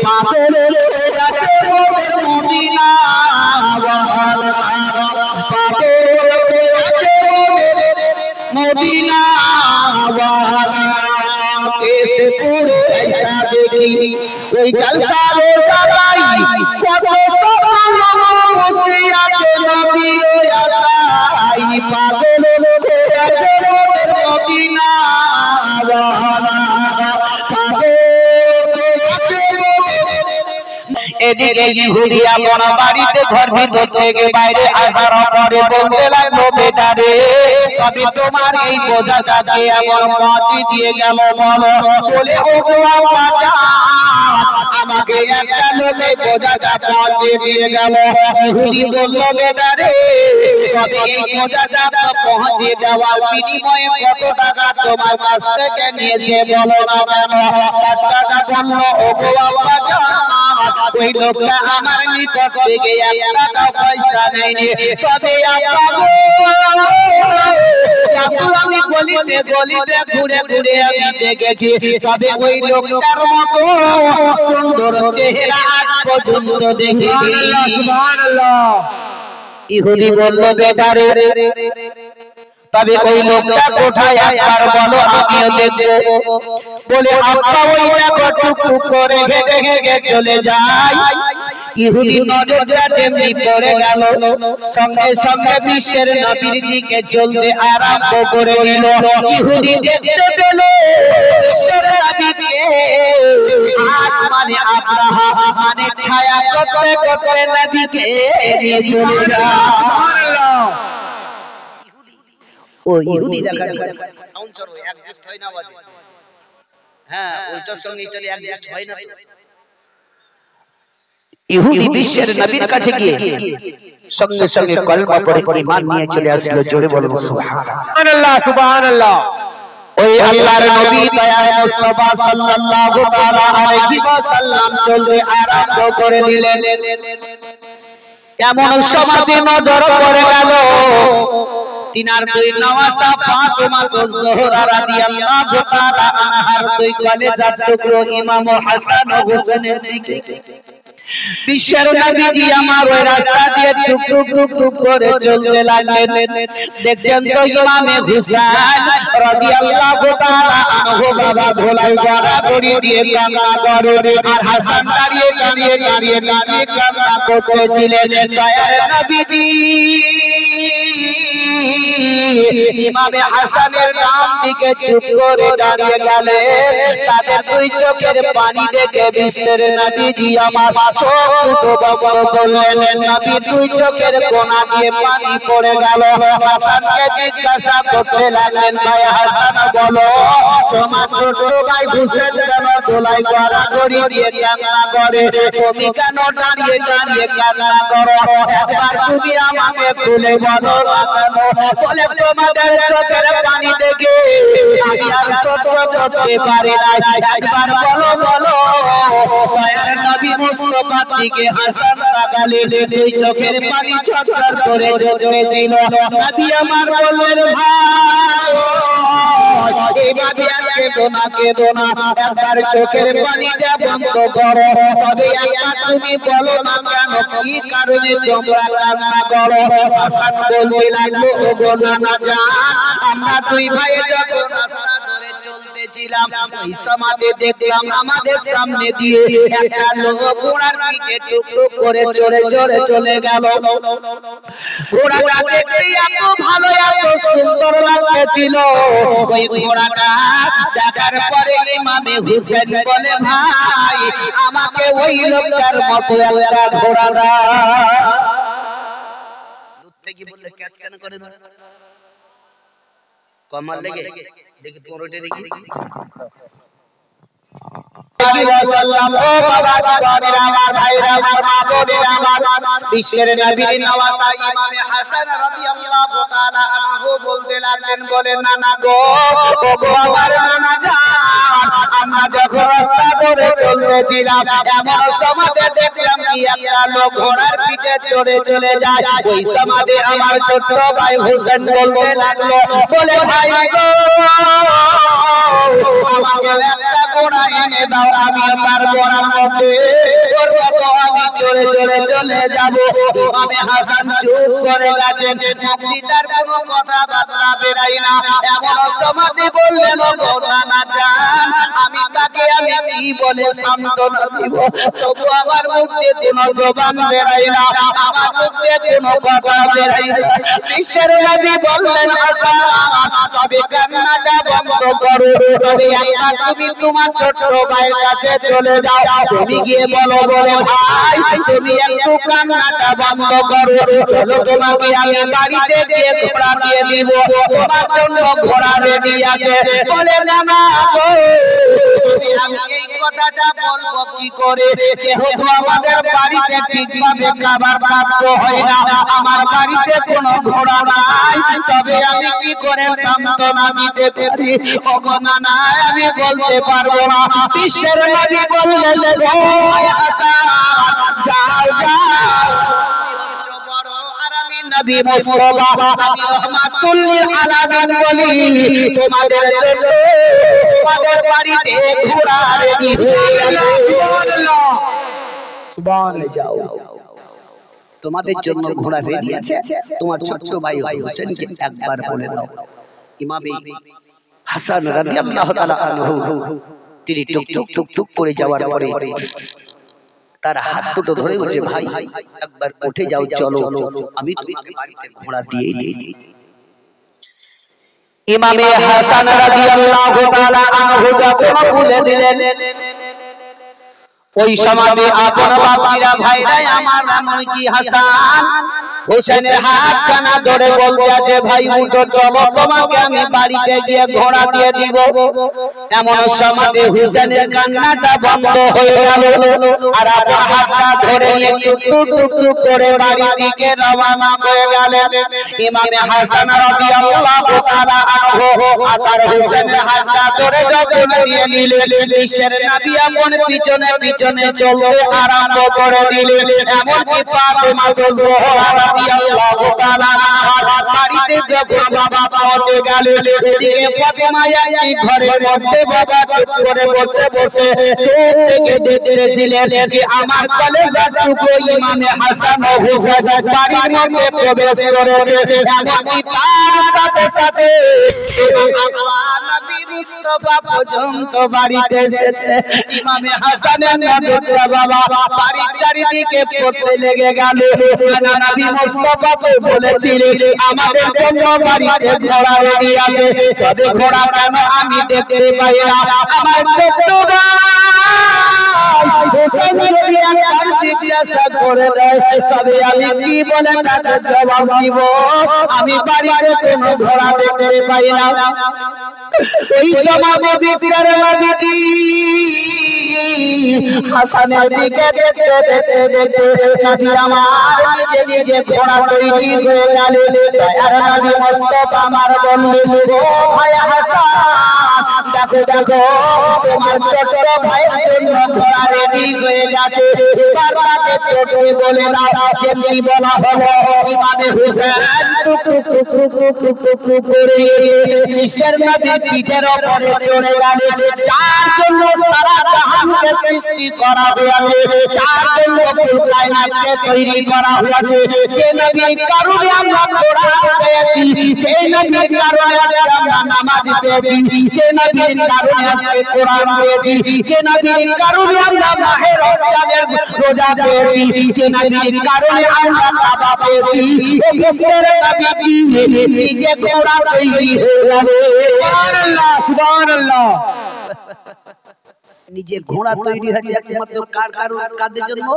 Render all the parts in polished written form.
পাগল আছে মোদের মদিনা পাগল আছে মোদের মদিনা कैसे पूरे ऐसा देखी कोई जलसा रे दवाई कत सब से আছে নবী আসাই পাগল আছে মোদের মদিনা এদিকে ইহুদি আপন বাড়িতে ঘর ভিতর থেকে বাইরে আসার পরে বলতে লাগলো বেটা রে তবে তোমার এই বোঝাটাকে এমন পৌঁছে দিয়ে গেল বলো বলে ও গো আম্মা জান আমাকে একটা লোকে বোঝাটা পৌঁছে দিয়ে গেল ইহুদি বলল বেটা রে তবে এই বোঝাটা পৌঁছে দেওয়ার বিনিময়ে কত টাকা তোমার কাছ থেকে নিয়েছে বলো না কেন বাচ্চাটা বলল ও গো আম্মা জান ওই লোকটা আমার নিকট থেকে এক টাকা পয়সা নেয়নি তবে আমি গলিতে গলিতে ঘুরে ঘুরে আমি দেখেছি তবে ওই লোকটার মতো সুন্দর চেহারা আজ পর্যন্ত দেখিনি ইহুদি বলল বেটা রে তবে ওই লোকটা কোথায় একবার বলো আমিও দেখবো বলে আব্বা ওই দেখো টুকটুক করে হেঁটে হেঁটে চলে যায় ইহুদি নজরটা যেমনি পড়ে গেল সঙ্গে সঙ্গে বিশ্বের নবীর দিকে চলতে আরম্ভ করে দিল ইহুদি দেখতে পেল বিশ্বের নবীকে আসমানে আব্রাহা মানে ছায়া করতে করতে নবীকে নিয়ে চলে যায় ও ইহুদি দেখা সাউন্ড চলো অ্যাডজাস্ট হয় না বাজে হ্যাঁ ওইটার সঙ্গে চলে অ্যাডজাস্ট হয় না ইহুদি বিশ্বের নবীর কাছে গিয়ে সঙ্গে সঙ্গে কলমা পড়ে ঈমান নিয়ে চলে আসলো জোরে বলো সুবহানাল্লাহ সুবহানাল্লাহ ওই আল্লাহর নবী দয়ার মুস্তাফা সাল্লাল্লাহু তাআলা আলাইহি ওয়াসাল্লাম চলতে আরম্ভ করে দিলেন এমন সমাজে নজর পড়ে গেল তিনার দুই নওয়াসা ফাতেমা যোহরা রাদিয়াল্লাহু তাআলা আনহার দুই কলেজার টুকরো ইমাম হাসান ও হুসাইনের দিকে বিশ্বের নবীজি আমার ওই রাস্তা দিয়ে টুক টুক টুক করে চলতে লাগলেন দেখছেন তো ইমামে হুসাইন রাদিয়াল্লাহু তাআলা আনহু বাবা ধোলাই গড়াগড়ি দিয়ে কান্না করে আর হাসান দাঁড়িয়ে দাঁড়িয়ে দাঁড়িয়ে দাঁড়িয়ে কান্না করতেছিলেন দয়ার নবীজি ইমামে হাসানের ডান দিকে চুপ করে দাঁড়িয়ে গেলেন তাদের দুই চোখের পানি দেখে বিশ্বের নবীজি আমার চোখ দুটো বন্ধ করলেন নবীর দুই চোখের কোণা দিয়ে পানি পড়ে গেল হাসানকে জিজ্ঞাসা করতে লাগলেন ভাই হাসান বলো তোমার ছোট ভাই হুসেন কেন দোলাই গড়াগড়ি দিয়ে কান্না করে তুমি কেন দাঁড়িয়ে দাঁড়িয়ে কান্না করো একবার তুমি আমাকে খুলে বলো না কেন বলে তোমাদের চোখের পানি দেখে আমি আর সহ্য করতে পারি না একবার বলো বলো দয়ার নবী মুস্তাফার দিকে হাসান তাকালেন দুই চোখের পানি ছটফট করে ঝরতেছিল নবী আমার বললেন ভাই এইভাবে আর কেঁদো না একবার চোখের পানিটা বন্ধ করো তবে একবার তুমি বলো না কেন কি কারণে তোমরা কান্না করো হাসান বলতে লাগলো ওগো নানা জান আমরা দুই ভাই যখন রাস্তা ধরে চলতেছিলাম ওই সমাজে দেখলাম আমাদের সামনে দিয়ে একটা লোক ঘোড়ার পিঠে টুকটুক করে চড়ে চড়ে চলে গেল ঘোড়াটা দেখতে এত ভালো এত সুন্দর লাগতেছিল ওই ঘোড়াটা দেখার পরে ইমামে হুসেন বলে ভাই আমাকে ওই লোকটার মতো একটা ঘোড়া দাও কি বললে ক্যাচ কেন করে না কমাল লেগে দেখি তোমার ওটা দেখি বিশ্বের নবীর নওয়াসা ইমামে হাসান রাদিয়াল্লাহু তাআলা আনহু বলতে লাগলেন বলে নানা গো ওগো আমার নানা জান আমরা যখন রাস্তা ধরে চলতেছিলাম এমন সময় দেখলাম কি একটা লোক ঘোড়ার পিঠে চড়ে চলে যায় ওই সমাজে আমার ছোট ভাই হোসেন বলতে লাগলো বলে ভাই গো আমাকে একটা ঘোড়া এনে দাও, আমি তার ঘোড়ার মধ্যে আমি চড়ে চড়ে চলে যাব। আমি হাসান চুপ করে গেছেন, মুক্তিটার কোনো কথা বার্তা বেরাই না। এমন সমাধি বললেন, গো নানা জান, আমি তাকে আমি কি বলে সান্ত্বনা দিব? তবু আমার মুখে কোনো জবান বেরাই না, আমার মুখে কোনো কথা বেরাই না। বিশ্বের নবী বললেন, হাসান তবে কান্নাটা বন্ধ করো, তবে একটা তুমি তোমার ছোট ভাইয়ের কাছে চলে যাও, তুমি গিয়ে বলো, বলে ভাই তুমি একটু কান্নাটা বন্ধ করো, চলো তোমাকে আমি বাড়িতে গিয়ে ঘোড়া দিয়ে দিব, তোমার জন্য ঘোড়া রেডি আছে। বলে না না গো, আমি এই কথাটা বলবো কি করে, যেহেতু আমাদের বাড়িতে ঠিকভাবে খাবার প্রাপ্ত হয় না, আমার বাড়িতে কোনো ঘোড়া নাই, তবে আমি কি করে সান্ত্বনা দিতে পারি? ওগো না না, আমি বলতে পারবো না। বিশ্বের নবী বললেন, ও হাসান যাও যাও, নবী মুস্তাফা আমি রহমাতুল লিল আলামিন বলি, তোমাদের জন্য তোমাদের বাড়িতে ঘোড়া রেডি হয়ে গেছে। সুবহানাল্লাহ সুবহানাল্লাহ। যাও, তোমাদের জন্য ঘোড়া রেডি আছে, তোমার ছোট ভাই হোসেনকে একবার বলে দাও। ইমামে হাসান রাদিয়াল্লাহু তাআলা আনহু তিনি টুক টুক টুক টুক করে যাওয়ার পরে তার হাত দুটো ধরে বলছে, ভাই একবার উঠে যাও, চলো আমি তোমাকে বাড়িতে ঘোড়া দিয়ে দিই। ইমামে হাসান রাদিয়াল্লাহু তাআলা আনহু যখন বলে দিলেন, ওই সমাজে আপন বাপিরা ভাইরা আমার এমন কি হাসান হোসেনের হাত কানা ধরে বলতে আছে, ভাই উঠো চলো তোমাকে আমি বাড়িতে গিয়ে ঘোড়া দিয়ে দিব। এমন সমাজে হোসেনের কান্নাটা বন্ধ হয়ে গেল, আর আপন হাতটা ধরে নিয়ে টুক টুক টুক করে বাড়ির দিকে রওনা হয়ে গেলেন। ইমামে হাসান রাদিয়াল্লাহু তাআলা আনহু আর হোসেনের হাতটা ধরে যখন নিয়ে নিলেন, বিশ্বের নবী আপন পিছনে পিছনে চলতে আরম্ভ করে দিলেন। এমনকি ফাতেমা জোহরা রাদিয়াল্লাহু তাআলা আনহা বাড়িতে যখন বাবা পৌঁছে গেলেন, এদিকে ফাতেমা একটি ঘরের মধ্যে বাবা চুপ করে বসে বসে দূর থেকে দেখতেছিলেন যে আমার কলেজার টুকরো ইমামে হাসান ও হোসেন বাড়ির মধ্যে প্রবেশ করেছে। এমনকি তার সাথে সাথে নবী মুস্তাফা পর্যন্ত বাড়িতে এসেছে। ইমামে হাসানের নজরটা বাবা বাড়ির চারিদিকে পড়তে লেগে গেল। নবী মুস্তাফা তো বলেছিলেন আমাদের জন্য বাড়িতে ঘোড়া রেডি আছে, তবে ঘোড়া কেন আমি দেখতে পাই না? আমার ছোট ভাই হোসেন যদি একবার জিজ্ঞাসা করে দেয়, তবে আমি কি বলে তাদের জবাব দিব? আমি বাড়িতে কোনো ঘোড়া দেখতে পাই না। ওই সময় বিশ্বের নবীজি হাসানের দিকে দেখতে দেখতে দেখতে নবী আমার নিজে নিজে ঘোড়া তৈরি হয়ে গেলেন। আর নবী মুস্তাফা আমার বললেন, ও ভাই হাসান দেখো দেখো তোমার ছোট ভাইয়ের জন্য ঘোড়া রেডি হয়ে গেছে, এবার তাকে চড়তে বলে দাও। যেমনি বলা হলো, ইমামে হোসেন টুক টুক টুক টুক টুক টুক টুক করে বিশ্বের নবী পিঠের উপরে চড়ে গেলেন। যার জন্য সারা জাহানকে সৃষ্টি করা হয়েছে, যার জন্য কুল কায়নাতকে তৈরি করা হয়েছে, যে নবীর কারণে আমরা কোরআন পেয়েছি, যে নবীর কারণে আজকে আমরা নামাজ পেয়েছি, যে নবীর কারণে আজকে কোরআন পেয়েছি, যে নবীর কারণে আমরা মাহে রমজানের রোজা পেয়েছি, যে নবীর কারণে আমরা কাবা পেয়েছি। এই বিশ্বের নবী নিজে ঘোড়া তৈরি হয়ে গেল। সুবহানাল্লাহ সুবহানাল্লাহ। নিজে ঘোড়া তৈরি হয়েছে একমাত্র কার কারণে, কাদের জন্য?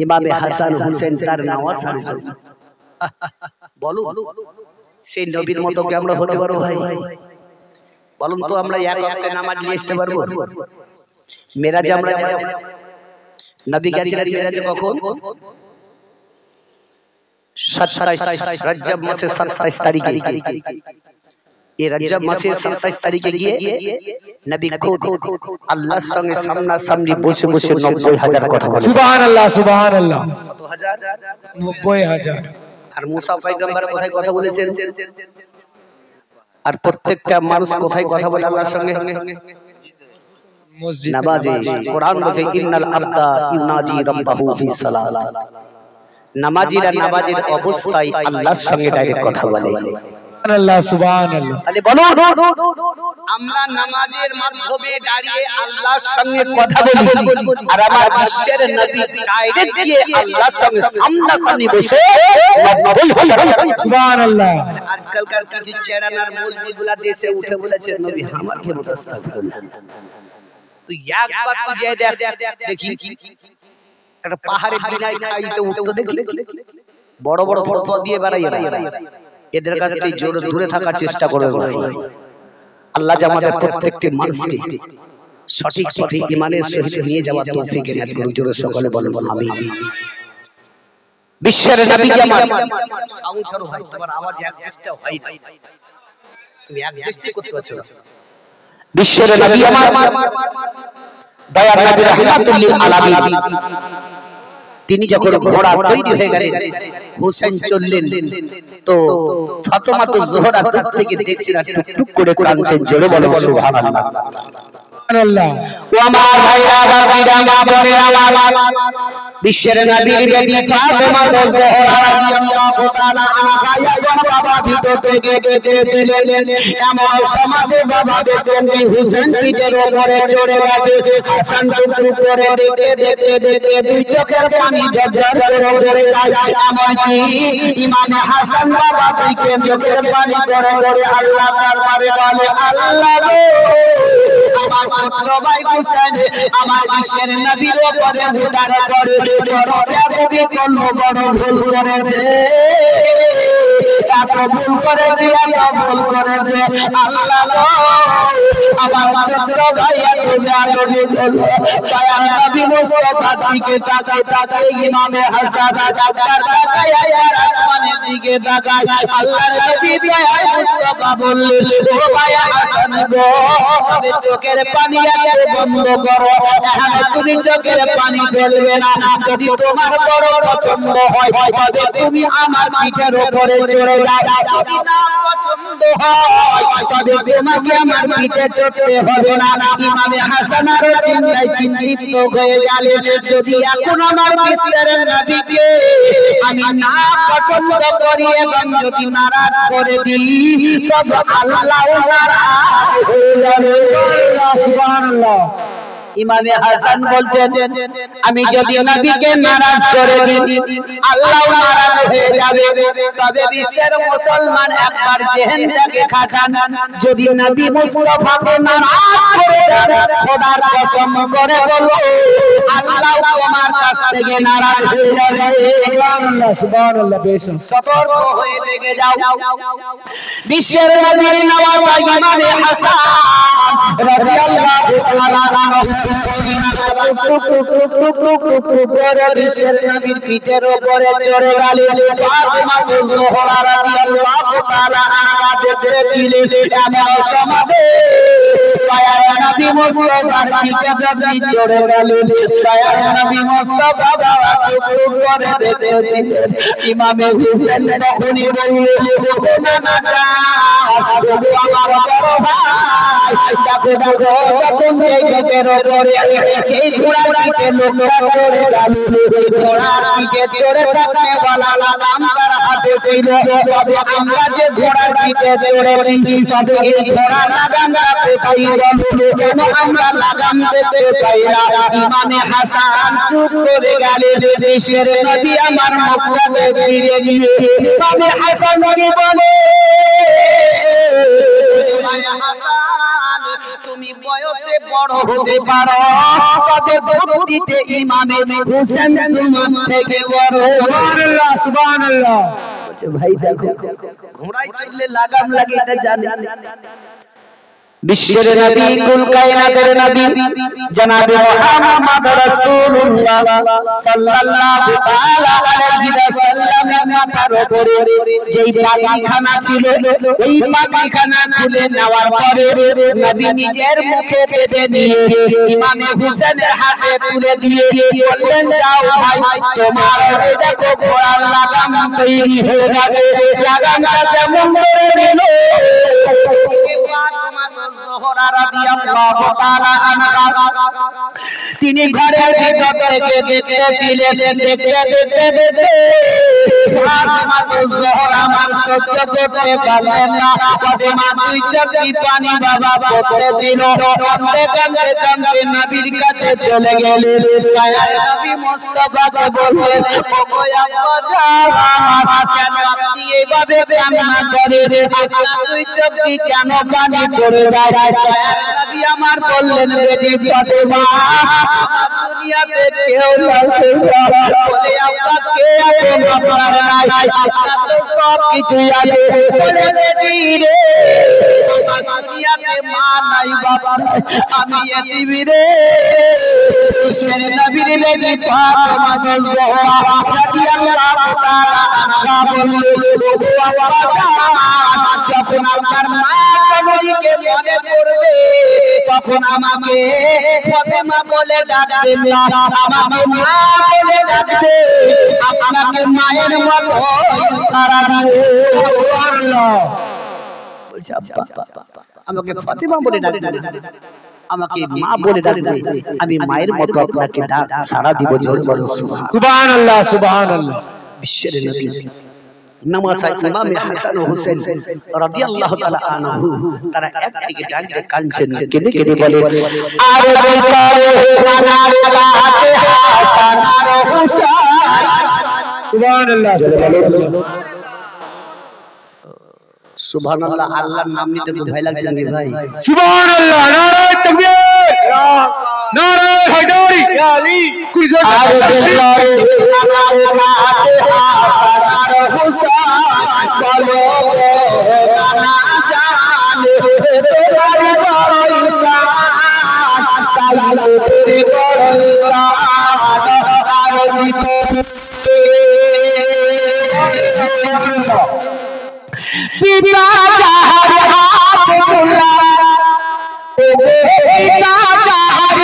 ইমামে হাসান হোসেন তার নওয়াজের জন্য। বলো সেই নবীর মতো কি আমরা হতে পারবো ভাই? বলুন তো, আমরা এক ওয়াক্তে নামাজ নিয়ে আসতে পারবো? মেরাজে আমরা নবী গেছিলেন, মেরাজে কখন? 27 রজব মাসের 27 তারিখে। এই রজব মাসের 27 তারিখে গিয়ে নবী খুদ আল্লাহর সঙ্গে সামনাসামনি বসে বসে 90,000 কথা বলেছেন। সুবহানাল্লাহ সুবহানাল্লাহ। কত হাজার? 90,000। আর মুসা পয়গম্বর কোথায় কথা বলেছেন? আর প্রত্যেকটা মানুষ কোথায় কথা বলে আল্লাহর সঙ্গে? মসজিদ, নামাজে। কোরআন বলে ইন্নাল আবদা ইউনাজি রাব্বাহু ফি সালাত। নামাজিরা নামাজের অবস্থায় আল্লাহর সঙ্গে ডাইরেক্ট কথা বলে। সুবহানাল্লাহ, সুবহানাল্লাহ। তাহলে বলো, আমরা নামাজের মাধ্যমে দাঁড়িয়ে আল্লাহর সঙ্গে কথা বলি, আর আমার বিশ্বের নবী ডাইরেক্ট গিয়ে আল্লাহর সঙ্গে সামনাসামনি বসে সুবহানাল্লাহ। আজকালকার কিছু চেরানার মৌলভিগুলা দেশে উঠে বলেছে নবী আমার কে মুস্তাগফিরুল্লাহ। তুই একবার তুই যে দেখ দেখি একটা পাহাড়ে বিনাই খাইতে উঠতে দেখি, বড় বড় ফতোয়া দিয়ে বেড়াই এদের কাছে তুই দূরে থাকার চেষ্টা করবে। আল্লাহ যে আমাদের প্রত্যেকটি মানুষকে সঠিক পথে ঈমানের সহিত নিয়ে যাওয়ার তৌফিক এনায়েত করুন। জোরে সকলে বলেন আমিন। বিশ্বের নবী আমার সাউন্ড ছাড়ো ভাই, তোমার আওয়াজ অ্যাডজাস্ট হয় না, তুমি অ্যাডজাস্ট করতে পারছো না। বিশ্বের নবী আমার দয়ার নবী রাহমাতুল লিল আলামিন, তিনি যখন ঘোড়া তৈরি হয়ে গেলেন, হোসেন চললেন, তো ফাতেমাতুজ জোহরা দূর থেকে দেখছেন আর টুকটুক করে কাঁদছেন। জোরে বলো সুবহানাল্লাহ, সুবহানাল্লাহ। ও আমার ভাইরা বাবারা মা বোনেরা, বিশ্বের নবীর বেবি ফাতেমাতুজ জোহরা রাদিয়াল্লাহু তাআলা আনহা যখন বাবা ভিতর থেকে ডেকেছিলেন, এমন সমাজে বাবা দেখলেন যে হোসেন পিঠের উপরে চড়ে গেছে। হাসান টুকটুক করে দেখতে দেখতে দেখতে দুই চোখের পানি ঝরঝর করে ঝরে যায়। এমনকি ইমামে হাসান বাবা থেকে চোখের পানি করে করে আল্লাহ দরবারে বলে, আল্লাহ গো, আমার ছোট ভাই হোসেন আমার বিশ্বের নবীর উপরে হুটার করে বড় বেয়াদবি করলো, বড় ভুল করেছে, এত ভুল করেছে, এত ভুল করেছে। আল্লাহ গো, আমার ছোট ভাই এত বেয়াদবি করলো। দয়ার নবী মুস্তাফার দিকে তাকায় তাকায় ইমামে হাসান ডাক্তার তাকায় আর আসমানের দিকে তাকায়। আল্লাহর নবী দয়ার মুস্তাফা বললেন, ও ভাই হাসান গো, তবে চোখের পানি এত বন্ধ করো, এখন তুমি চোখের পানি ফেলবে না। যদি তোমার বড় পছন্দ হয় তবে তুমি আমার পিঠের উপরে চড়ে যাও, যদি না পছন্দ হয় তবে তোমাকে আমার পিঠে চড়তে হবে না। ইমামে হাসান আর চিন্তায় চিন্তিত হয়ে গেলেন, যদি এখন আমার বিশ্বের নবীকে আমি না পছন্দ করি এবং যদি নারাজ করে দিই তবে আল্লাহ নারাজ হয়ে যাবে। সুবহানাল্লাহ। ইমামে হাসান বলছেন, আমি যদি নবীকে নারাজ করে দিই আল্লাহ নারাজ হয়ে যাবে। তবে বিশ্বের মুসলমান একবার জেহেনটাকে খাটান, যদি নবী মুস্তাফাকে নারাজ করে দেন, খোদার কসম করে বলো আল্লাহ তোমার কাছ থেকে নারাজ হয়ে যাবে। সুবহানাল্লাহ, সুবহানাল্লাহ। বেশ সতর্ক হয়ে লেগে যাও। বিশ্বের নবীর নওয়াজা ইমামে হাসান রাদিয়াল্লাহু তাআলা আনহু বিশ্বের নবীর পিঠের উপরে চড়ে গেলেন। ফাতেমাতুজ জোহরা রাদিয়াল্লাহু তাআলা আনহা দেখেছিলেন, এমন সমাজে দয়ার নবী মুস্তাফার পিঠে যখন চড়ে গেলেন, দয়ার নবী মুস্তাফা বাবা টুকটুক করে দেখেছিলেন। ইমামে হোসেন তখনই বললেন, ও নানা যাও, আমার বড় ভাই, দেখো দেখো, যখন এই লোকের উপরে এই ঘোড়ার পিঠে লোকটা চড়ে গেল, এই ঘোড়ার পিঠে চড়ে থাকতে বলা লাগাম তার হাতে ছিল, তবে আমরা যে ঘোড়ার পিঠে চড়েছি তবে এই ঘোড়ার লাগামটা কোথায় গেল, কেন আমরা লাগাম দেখতে পাই না? ইমামে হাসান চুপ করে গেলেন। বিশ্বের নবী আমার মুখটাকে ফিরে নিয়ে ইমামে হাসানকে বলে, তুমি বয়সে বড় হতে পারো তবে বুদ্ধিতে ইমামে হোসেন তোমার থেকে বড়। সুবহানাল্লাহ, সুবহানাল্লাহ। ভাই দেখো, ঘোড়ায় চড়লে লাগাম লাগে এটা জানেন, বিশ্বের নবী কুল কায়নাতের নবী জনাবে মুহাম্মদ রাসূলুল্লাহ সাল্লাল্লাহু তাআলা আলাইহি ওয়াসাল্লামের মাথার উপরে যেই পাগড়িখানা ছিল ওই পাগড়িখানা খুলে নেওয়ার পরে নবী নিজের মুখে বেঁধে নিয়ে ইমামে হুসেনের হাতে তুলে দিয়ে বললেন, যাও ভাই, তোমার এই দেখো ঘোড়ার লাগাম তৈরি হয়ে গেছে। লাগামটা যেমন করে নিল তিনি ঘরের ভিতর থেকে দেখতেছিলেন। দেখতে দেখতে দেখতে আমার সহ্য করতে পারলেন না। ফাতেমা দুই চোখে পানি বাবা পড়তেছিল। কাঁদতে কাঁদতে কাঁদতে নবীর কাছে চলে গেলেন। নবী মুস্তাফাকে বললেন, ওগো আব্বা জান, কেন আপনি এইভাবে কান্না করেন? আপনার দুই চোখে কেন পানি পড়ে যায়? নবী আমার বললেন, বেটি ফাতেমা, দুনিয়াতে কেউ না বলে আব্বা কে আপন আপনার নাই, আপনার তো সব কিছুই আছে। বলে বেটি রে, দুনিয়াতে মা নাই বাবা নাই, আমি এতিম রে। সেই নবীর বেটি ফাতেমা জোহরা রাদিয়াল্লাহু তাআলা আনহা বললেন, ও আব্বা জান, যখন আপনার মা কবরীকে মনে পড়বে তখন আমাকে ফাতেমা বলে ডাকবেন না, আমাকে মা বলে ডাকবে, আপনাকে মায়ের মতো ইশারা দিবে। সুবহানাল্লাহ। বলছে আব্বা আমাকে ফাতেমা বলে ডাকবে না, আমাকে মা বলে ডাকবে, আমি মায়ের মতো আপনাকে ডাক সাড়া দিব। জোরে বলো সুবহানাল্লাহ। সুবহানাল্লাহ। বিশ্বের নবী নামাজায় ইমামে হাসান ও হুসেন রাদিয়াল্লাহু তাআলা আনহু তারা একদিকে ডানে কাঁদছেন, কেঁদে কেঁদে বলে, আর ভিতরে নানার কাছে হাসান আর হুসাইন। সুবহানাল্লাহ। সুবহানাল্লাহ। আল্লাহর নাম নিতে তো ভয় লাগছে নাকি ভাই? সুবহানাল্লাহ। নারায়ে তাকবীর, নারায়ে হায়দারি, ইয়া আলী। আর ভিতরে নানার কাছে হাসান আর হুসাইন, বলো নানা জানে তোমার বড় ঈশান, তাই তোর বড় ঈশান। আর ভিতরে পিতা যাহার আব্দুল্লাহ, ওগো পিতা যাহার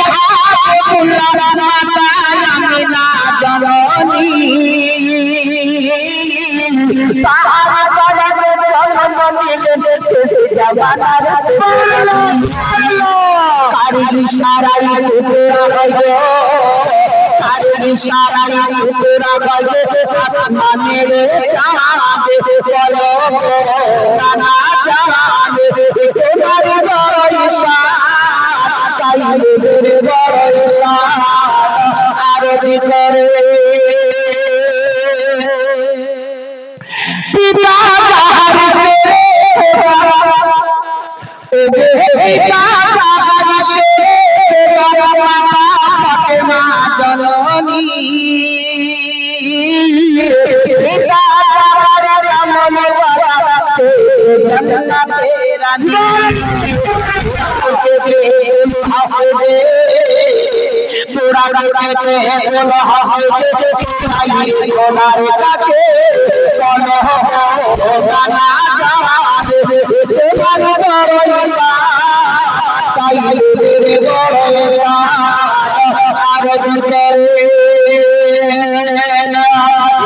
আব্দুল্লাহ, মাতা আমিনা জননী, তাহার গর্ভে জন্ম নিলেন শেষ জামানার শেষ নবী। কারীর ইশারায় টুকরা হইল, কারীর ইশারায় টুকরা হইল আসমানের চাঁদ, বলো নানা জান তোমার বড় ঈশান, তাই তোর বড় ঈশান। আর ভিতরে পিতা যাহার সে, ওগো পিতা যাহার সে, মাতা ফাতেমা জননী, পিতা যাহার আমল ওয়ালা সে জান্নাতের রানী। চেপে হাসবে তোরা চেপে বলো হাসবে, তাই তোমার কাছে বলো নানা জান তোমার বড় ঈশান, তাই তোর বড় ঈশান। আর ভিতরে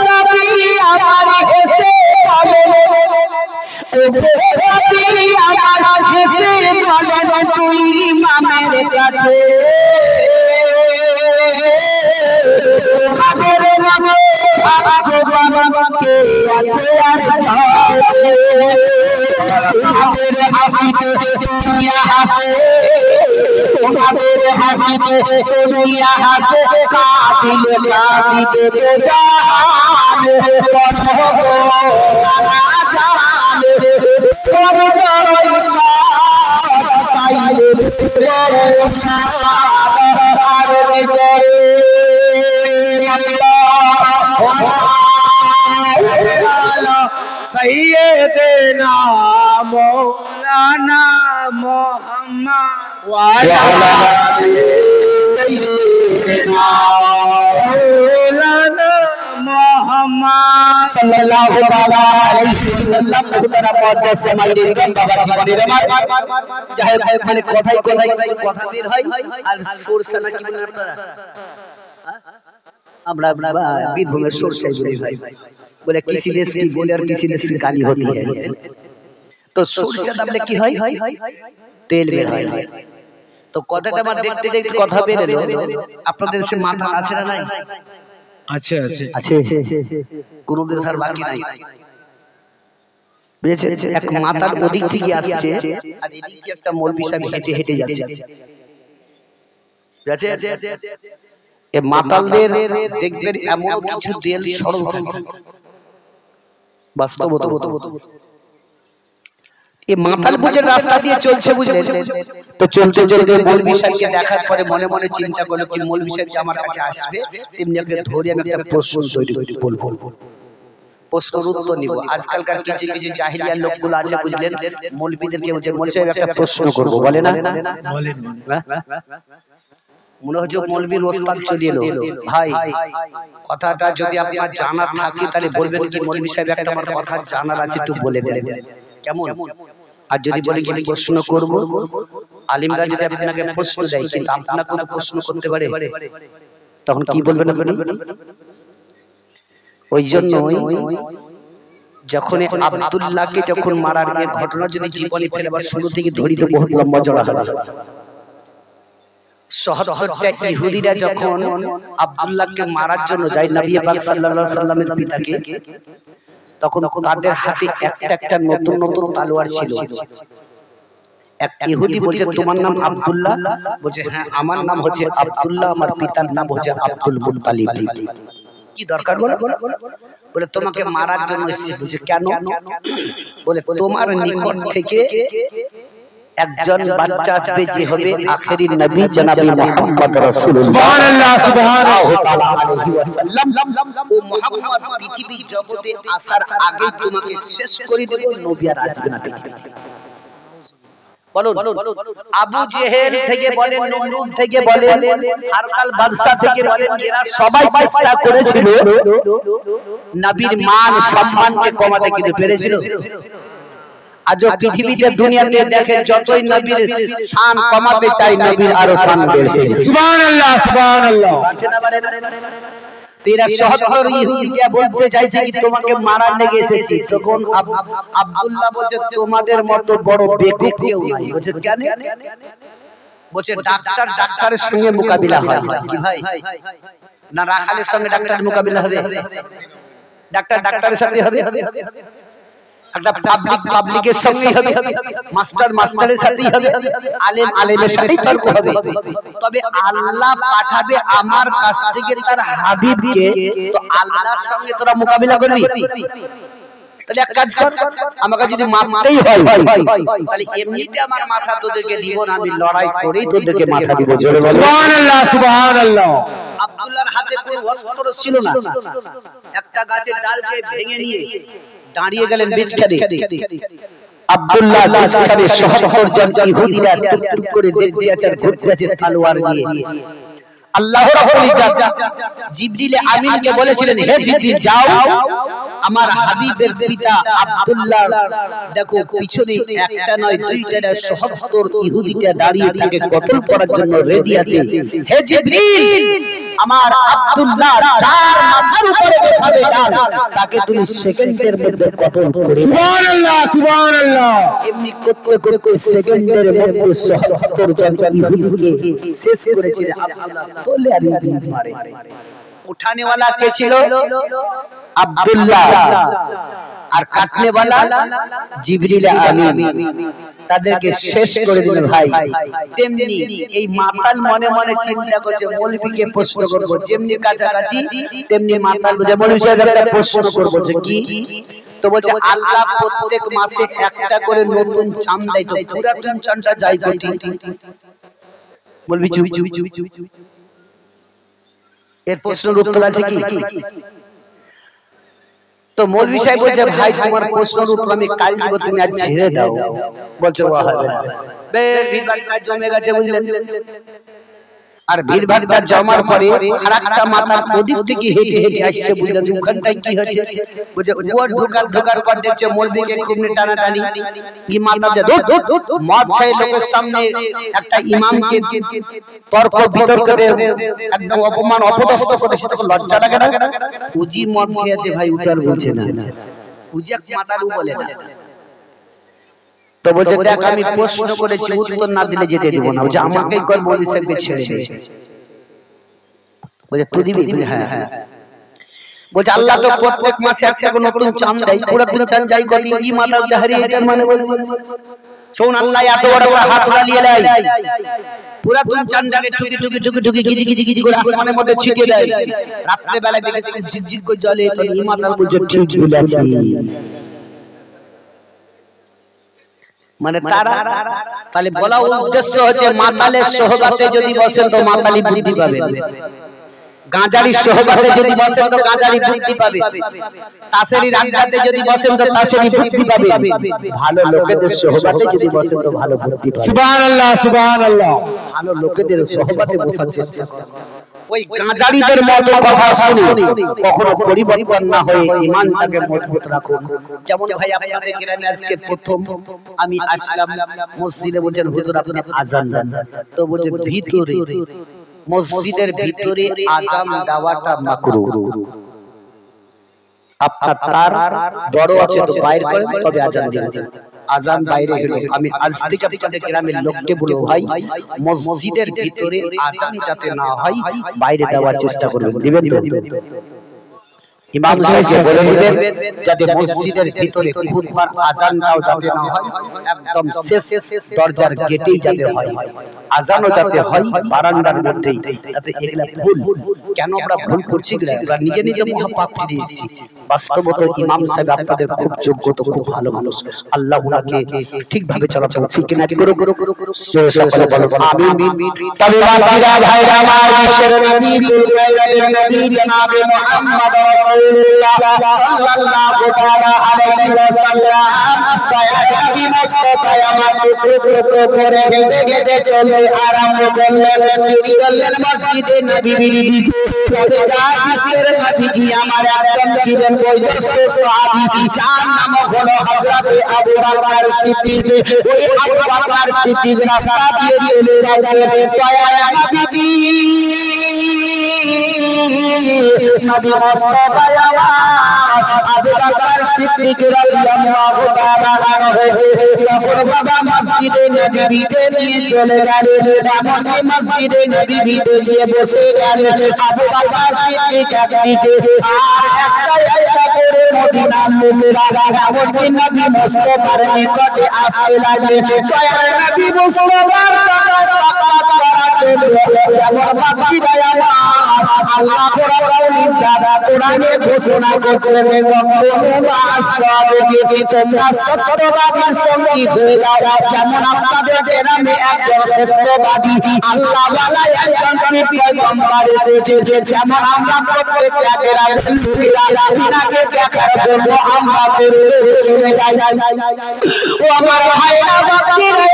নবী আমার এসে বলে, নবী আমার এসে বলে, তুই ইমামের কাছে আমাদের নামে কে আছে আর তোমাদের হাসিতে দুনিয়া হাসে, তোমাদের হাসিতে দুনিয়া হাসে, কাঁদিলে কাঁদিবে জাহান, নানা জান তোর বড় ঈশান, তাই বড় ঈশান। আর ভিতরে सैयदना मौलाना মোহাম্মদ وعلى آل سيدنا মাওলানা মোহাম্মদ সাল্লাল্লাহু তাআলা আলাইহি ওয়াসাল্লাম খুদারা পর্দা সমাইদের বাবা জীবনের আমার যাই হোক মানে কথাই কথা বের হয় আর সরসানা কি বলেন আপনারা আমরা বীরভূমের সরসাই বলি ভাই बोले किसी देश की बोले और किसी देश की गाली होती है तो সরষা দাবলে কি হয় তেল বের হয় তো কথাটা আমার দেখতে দেখতে কথা বের এলো আপনাদের দেশে মাথা আছে না নাই আছে আছে আছে কোন দেশ আর বাকি নাই বুঝেছেন এক মাথার ওদিক থেকে আসছে আর এদিকে একটা মৌলবি সাহেব হেঁটে হেঁটে যাচ্ছে বুঝেছে এ মাতালদের দেখবেন এমন কিছু তেল সরল বাস্তবত এই মাতাল বুঝে রাস্তা দিয়ে চলছে বুঝলেন তো চলতে চলতে মৌলবি সাহেবকে দেখার পরে মনে মনে চিন্তা করলো কি মৌলবি সাহেব আমার কাছে আসবে তেমনি ওকে ধরে আমি একটা প্রশ্ন তৈরি করে বলবো প্রশ্নের উত্তর নিব আজকালকার কিছু কিছু জাহিলিয়ার লোকগুলো আছে বুঝলেন মৌলবিদেরকে বলছে মৌলবি সাহেব একটা প্রশ্ন করব বলে না বলেন মনে হচ্ছে মৌলবীর ওস্তাদ চলে এলো ভাই কথাটা যদি আপনার জানা থাকে তাহলে বলবেন কি মৌলবি সাহেব একটা আমার কথা জানার আছে একটু বলে দেন কেমন আর যদি বলে কি প্রশ্ন করব আলিমরা যদি আপনাকে প্রশ্ন দেয় কিন্তু আপনারা কোনো প্রশ্ন করতে পারে তখন কি বলবেন আপনি ওই জন্যই যখন আব্দুল্লাহকে যখন মারার এই ঘটনা যদি জীবনে ফেরবার শুরু থেকে ধরি তো বহুত লম্বা জড়া হবে ৭৭টা ইহুদিরা যখন আব্দুল্লাহকে মারার জন্য যায় নবী পাক সাল্লাল্লাহু আলাইহি সাল্লামের পিতাকে তখন তাদের হাতে একটা একটা নতুন নতুন তলোয়ার ছিল এক ইহুদি বলছে তোমার নাম আব্দুল্লাহ বলছে হ্যাঁ আমার নাম হচ্ছে আব্দুল্লাহ আমার পিতার নাম হচ্ছে আব্দুল মুত্তালিব কি দরকার বলে তোমাকে মারার জন্য এসেছি বলছে কেন বলে তোমার নিকট থেকে একজন বাচ্চা আসবে যে হবে আখেরি নবী জনাবে মুহাম্মদ রাসূলুল্লাহ সুবহানাল্লাহ সুবহানাল্লাহু তাআলা আলাইহি ওয়াসাল্লাম ও মুহাম্মদ পৃথিবী জগতে আসার আগে তোমাকে শেষ করে দেব নবী আর আসবে না পৃথিবীতে বলুন আবু জেহেল থেকে বলেন নমরুদ থেকে বলেন হারকাল বাদশা থেকে বলেন এরা সবাই চেষ্টা করেছিল নবীর মান সম্মানকে কমাতে কিন্তু পেরেছিল আজ পৃথিবীতে দুনিয়াতে দেখেন যতই নবীর শান কমাতে চাই নবীর আরো শান বেড়ে যায় সুবহানাল্লাহ সুবহানাল্লাহ আছে না পারে তেরা ৭৭ ইহুদিকে বলতে চাইছে কি তোমাকে মারার লেগে এসেছি তখন আব্দুল্লাহ বলছে তোমাদের মতো বড় বেকুব কেউ নাই বলছে কেন বলছে ডাক্তারের সঙ্গে মোকাবিলা হয় কি ভাই না রাখালের সঙ্গে ডাক্তারের মোকাবিলা হবে ডাক্তারের সাথে হবে একটা পাবলিকের সঙ্গে হবে মাস্টারের সাথেই হবে আলেমের সাথেই তর্ক হবে তবে আল্লাহ পাঠাবে আমার কাছ থেকে তার হাবিবকে তো আল্লাহর সঙ্গে তোরা মোকাবিলা করবি তাহলে এক কাজ কর আমাকে যদি মারতেই হয় তাহলে এমনিতে আমার মাথা তোদেরকে দিব না আমি লড়াই করেই তোদেরকে মাথা দিব জোরে বলো সুবহানাল্লাহ সুবহানাল্লাহ আব্দুল্লাহর হাতে কোনো অস্ত্র ছিল না একটা গাছের ডালকে ভেঙে নিয়ে দাঁড়িয়ে গেলেন বিছখানে আব্দুল্লাহ বিছখানে ৭৭ জন ইহুদিরা টুকটুক করে দেখতে আছে আর ঘুরতে আছে তলোয়ার নিয়ে আল্লাহ রাব্বুল ইজ্জত জিবরিল আমিনকে বলেছিলেন হে জিবরিল যাও আমার হাবিবের পিতা আব্দুল্লাহ দেখো পিছনে একটা নয় দুইটা না ৭৭ ইহুদিরা দাঁড়িয়ে তাকে কতল করার জন্য রেডি আছে হে জিবরিল আমার আব্দুল্লাহ চার মাথার উপরে বসাবে ডাল তাকে তুমি সেকেন্ডের মধ্যে কতল করে সুবহানাল্লাহ সুবহানাল্লাহ এমনি করতে করতে সেকেন্ডের মধ্যে ৭৭ জন ইহুদিকে শেষ করেছিলেন আব্দুল্লাহ তোলে আর মারে उठाने वाला के ছিল আব্দুল্লাহ আর কাটনে वाला জিবরিল আমিন তাদেরকে শেষ করে দিলেন ভাই তেমনি এই মাতাল মনে মনে চিন্তা করছে মৌলবীকে প্রশ্ন করব যেমনি কাছাকাছি তেমনি মাতাল বুঝে মৌলবী সাহেব একটা প্রশ্ন করব যে কি তো বলছে আল্লাহ প্রত্যেক মাসে একটা করে নতুন চাঁদ দেয় তো পুরাতন চাঁদটা যায় কোটি মৌলবী চুপ এর প্রশ্নের উত্তর আছে কি তো মৌলভী সাহেব বলছে ভাই তোমার প্রশ্নের উত্তর আমি কাল দিব তুমি আজ ছেড়ে দাও বলছে ও হবে না বেশ ভিড়ভাট্টা জমে গেছে বুঝলেন। আর ভিড়ভাট্টা জমার পরে আরেকটা মাথা ওদিক থেকে হেঁটে হেঁটে আসছে বুঝলেন। ওখানটায় কি হচ্ছে বুঝে ও ঢোকার পর দেখছে মৌলবীকে খুব টানাটানি। কি মাথা মদ খায় লোকের সামনে একটা ইমামকে তর্ক বিতর্ক একদম অপমান অপদস্থ করে, সেটা লজ্জা লাগে না? উজি মদ খেয়েছে ভাই, উঠার বলছে না, উজি এক মাতারু বলে না। তো বলছে দেখ আমি প্রশ্ন করেছি, উত্তর না দিলে যেতে দেব না। বলছে আমাকে কর, মৌলভী সাহেবকে ছেড়ে দে। বলছে তুই দিবি? হ্যাঁ হ্যাঁ। বলছে আল্লাহ তো প্রত্যেক মাসে একটা করে নতুন চাঁদ দেয়, পুরো দিন চাঁদ যাই কত কি মাথা জাহারি এটার মানে বলছে শোন আল্লাহ এত বড় বড় হাত উড়ালিয়ে দেয়, পুরো দিন চাঁদ জাগে টুকি টুকি টুকি টুকি গিজি গিজি গিজি করে আসমানের মধ্যে ছিটিয়ে দেয়। রাত্রে বেলা দেখেছি ঝিকঝিক করে জ্বলে, তো এই মাথা বলছে ঠিক বলেছি। মানে তারা তাহলে বলা উদ্দেশ্য হচ্ছে মাতালের সোহবাতে যদি বসেন তো মাতালি বুদ্ধি পাবেন, গাঁজারি সোহবাতে যদি বসেন তো গাঁজারি বুদ্ধি পাবে, তাসেরির আড্ডাতে যদি বসেন তো তাসেরি বুদ্ধি পাবে, ভালো লোকেদের সোহবাতে যদি বসেন তো ভালো বুদ্ধি পাবে। সুবহানাল্লাহ সুবহানাল্লাহ। ভালো লোকেদের সোহবাতে বসার চেষ্টা করুন। ওই গাঁজারিদের মতো কথা শুনে কখনো পরিবর্তন না হয়ে ঈমানটাকে মজবুত রাখুন। যেমন ভাই আপনাদের গ্রামে আজকে প্রথম আমি আসলাম মসজিদে, বলছেন হুজুর আপনি আযান দেন, তো বলছে ভিতরে মসজিদের ভিতরে আযান দেওয়াটা মাকরুহ। আপনার তার বড় আছে তো বাইরে করেন, তবে আযান দিন। আযান বাইরে হলো, আমি আজ থেকে আপনাদের গ্রামের লোককে বলবো ভাই মসজিদের ভিতরে আযান যাতে না হয় বাইরে দেওয়ার চেষ্টা করবেন। দিবেন তো? ইমাম সাহেবকে বলে দিবেন যাতে মসজিদের ভিতরে খুতবার আযানটাও যাতে না হয়, একদম শেষ দরজার গেটেই যাতে হয়, আযানও যাতে হয় বারান্দার মধ্যেই। যাতে এগুলা ভুল কেন আমরা ভুল করছি, আমরা নিজে নিজে মহাপাপ দিয়েছি। বাস্তবত ইমাম সাহেব আপনাদের খুব যোগ্য, তো খুব ভালো মানুষ, আল্লাহ উনাকে ঠিকভাবে চলার তৌফিক এনায়েত করুন। সকলে বলুন আমিন। তবে বাবারা ভাইরা আমার, বিশ্বের নবী কুল নবী জনাবে মুহাম্মদ রাসূলুল্লাহ সাল্লাল্লাহু তাআলা আলাইহি ওয়াসাল্লাম দয়ার নবী মুস্তাফা আমার টুকরো করে হেঁটে হেঁটে চলে আরম্ভ করলেন। তিনি বললেন মসজিদে নববীর দিকে। তবে বিশ্বের নবীজি আমার একজন ছিলেন বয়োজ্যেষ্ঠ সাহাবী, যার নাম হলো হযরত আবু বকর সিদ্দিক। ওই আবু বকর সিদ্দিক রাস্তা দিয়ে চলে যাচ্ছে, দয়ার নবীজি নবী মুস্তাফা আবু বকর সিদ্দিক রাদিয়াল্লাহু তাআলা আনহু যখন বাবা মসজিদে নববীতে নিয়ে চলে গেলেন, এমনকি মসজিদে নববীতে গিয়ে বসে গেলেন আবু বকর সিদ্দিক একদিকে, আর একটা করে মদিনার লোকেরা এমনকি নবী মুস্তাফার নিকটে আসতে লাগলেন। দয়ার নবী মুস্তাফার সাথে সাক্ষাৎ করার জন্য যেমন বাকিরা আল্লাহ কোরআনে ঘোষণা করছেন তোমরা সত্যবাদীর সঙ্গী হয়ে যাও। যেমন আপনাদের গ্রামে একজন সত্যবাদী আল্লাহ ওয়ালা একজন পয়গম্বর এসেছে, যেমন আমরা প্রত্যেকের তিনাকে দেখার জন্য আমরা চলে যাই। ও আমার ভাইরা বাকিরা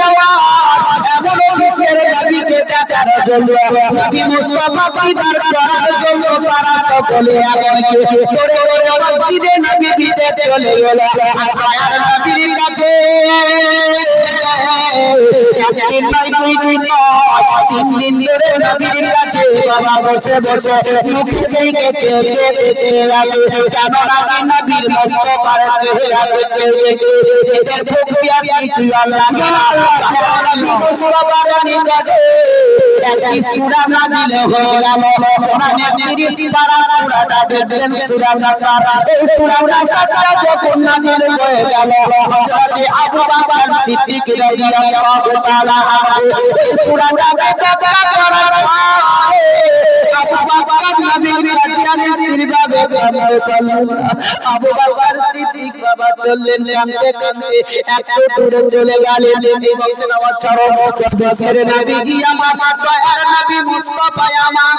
এমন বিশ্বের নবীকে দেখার জন্য, নবী মুস্তাফা দিদার করার জন্য তারা সকলে আমাকে করে করে মসজিদে নববীতে চলে গেল। আর দয়ার নবীর কাছে একদিন নয়, দুই দিন নয়, 3 দিন ধরে নবীর কাছে বাবা বসে বসে মুখে দিকে চেয়ে দেখতে আছে, কেন নাকি নবীর মুস্তাফার চেহারা দেখতে দেখতে এদের খুব পিয়াস কিছু আল্লাহ নবী মুস্তাফার নিকটে একটি সূরা নাযিল হয়ে গেল। কোরআনে 30 পারা সূরাটা দেখবেন সূরা নাসার। এই সূরা নাসারটা যখন নাযিল হয়ে গেল, হযরত আবু বকর সিদ্দিক রাদিয়াল্লাহু তাআলা আনহু এই সূরাটা ব্যাখ্যা করার পরে আবু বকর নবীর কাছে কিভাবে বললেন, আবু বকর সিদ্দিক বাবা চললেন কাঁদতে কাঁদতে একটু দূরে চলে গেলেন। এই বক্সের আওয়াজ ছাড়ো, বিশ্বের নবীজি আমার দয়ার নবী মুস্তাফা আমার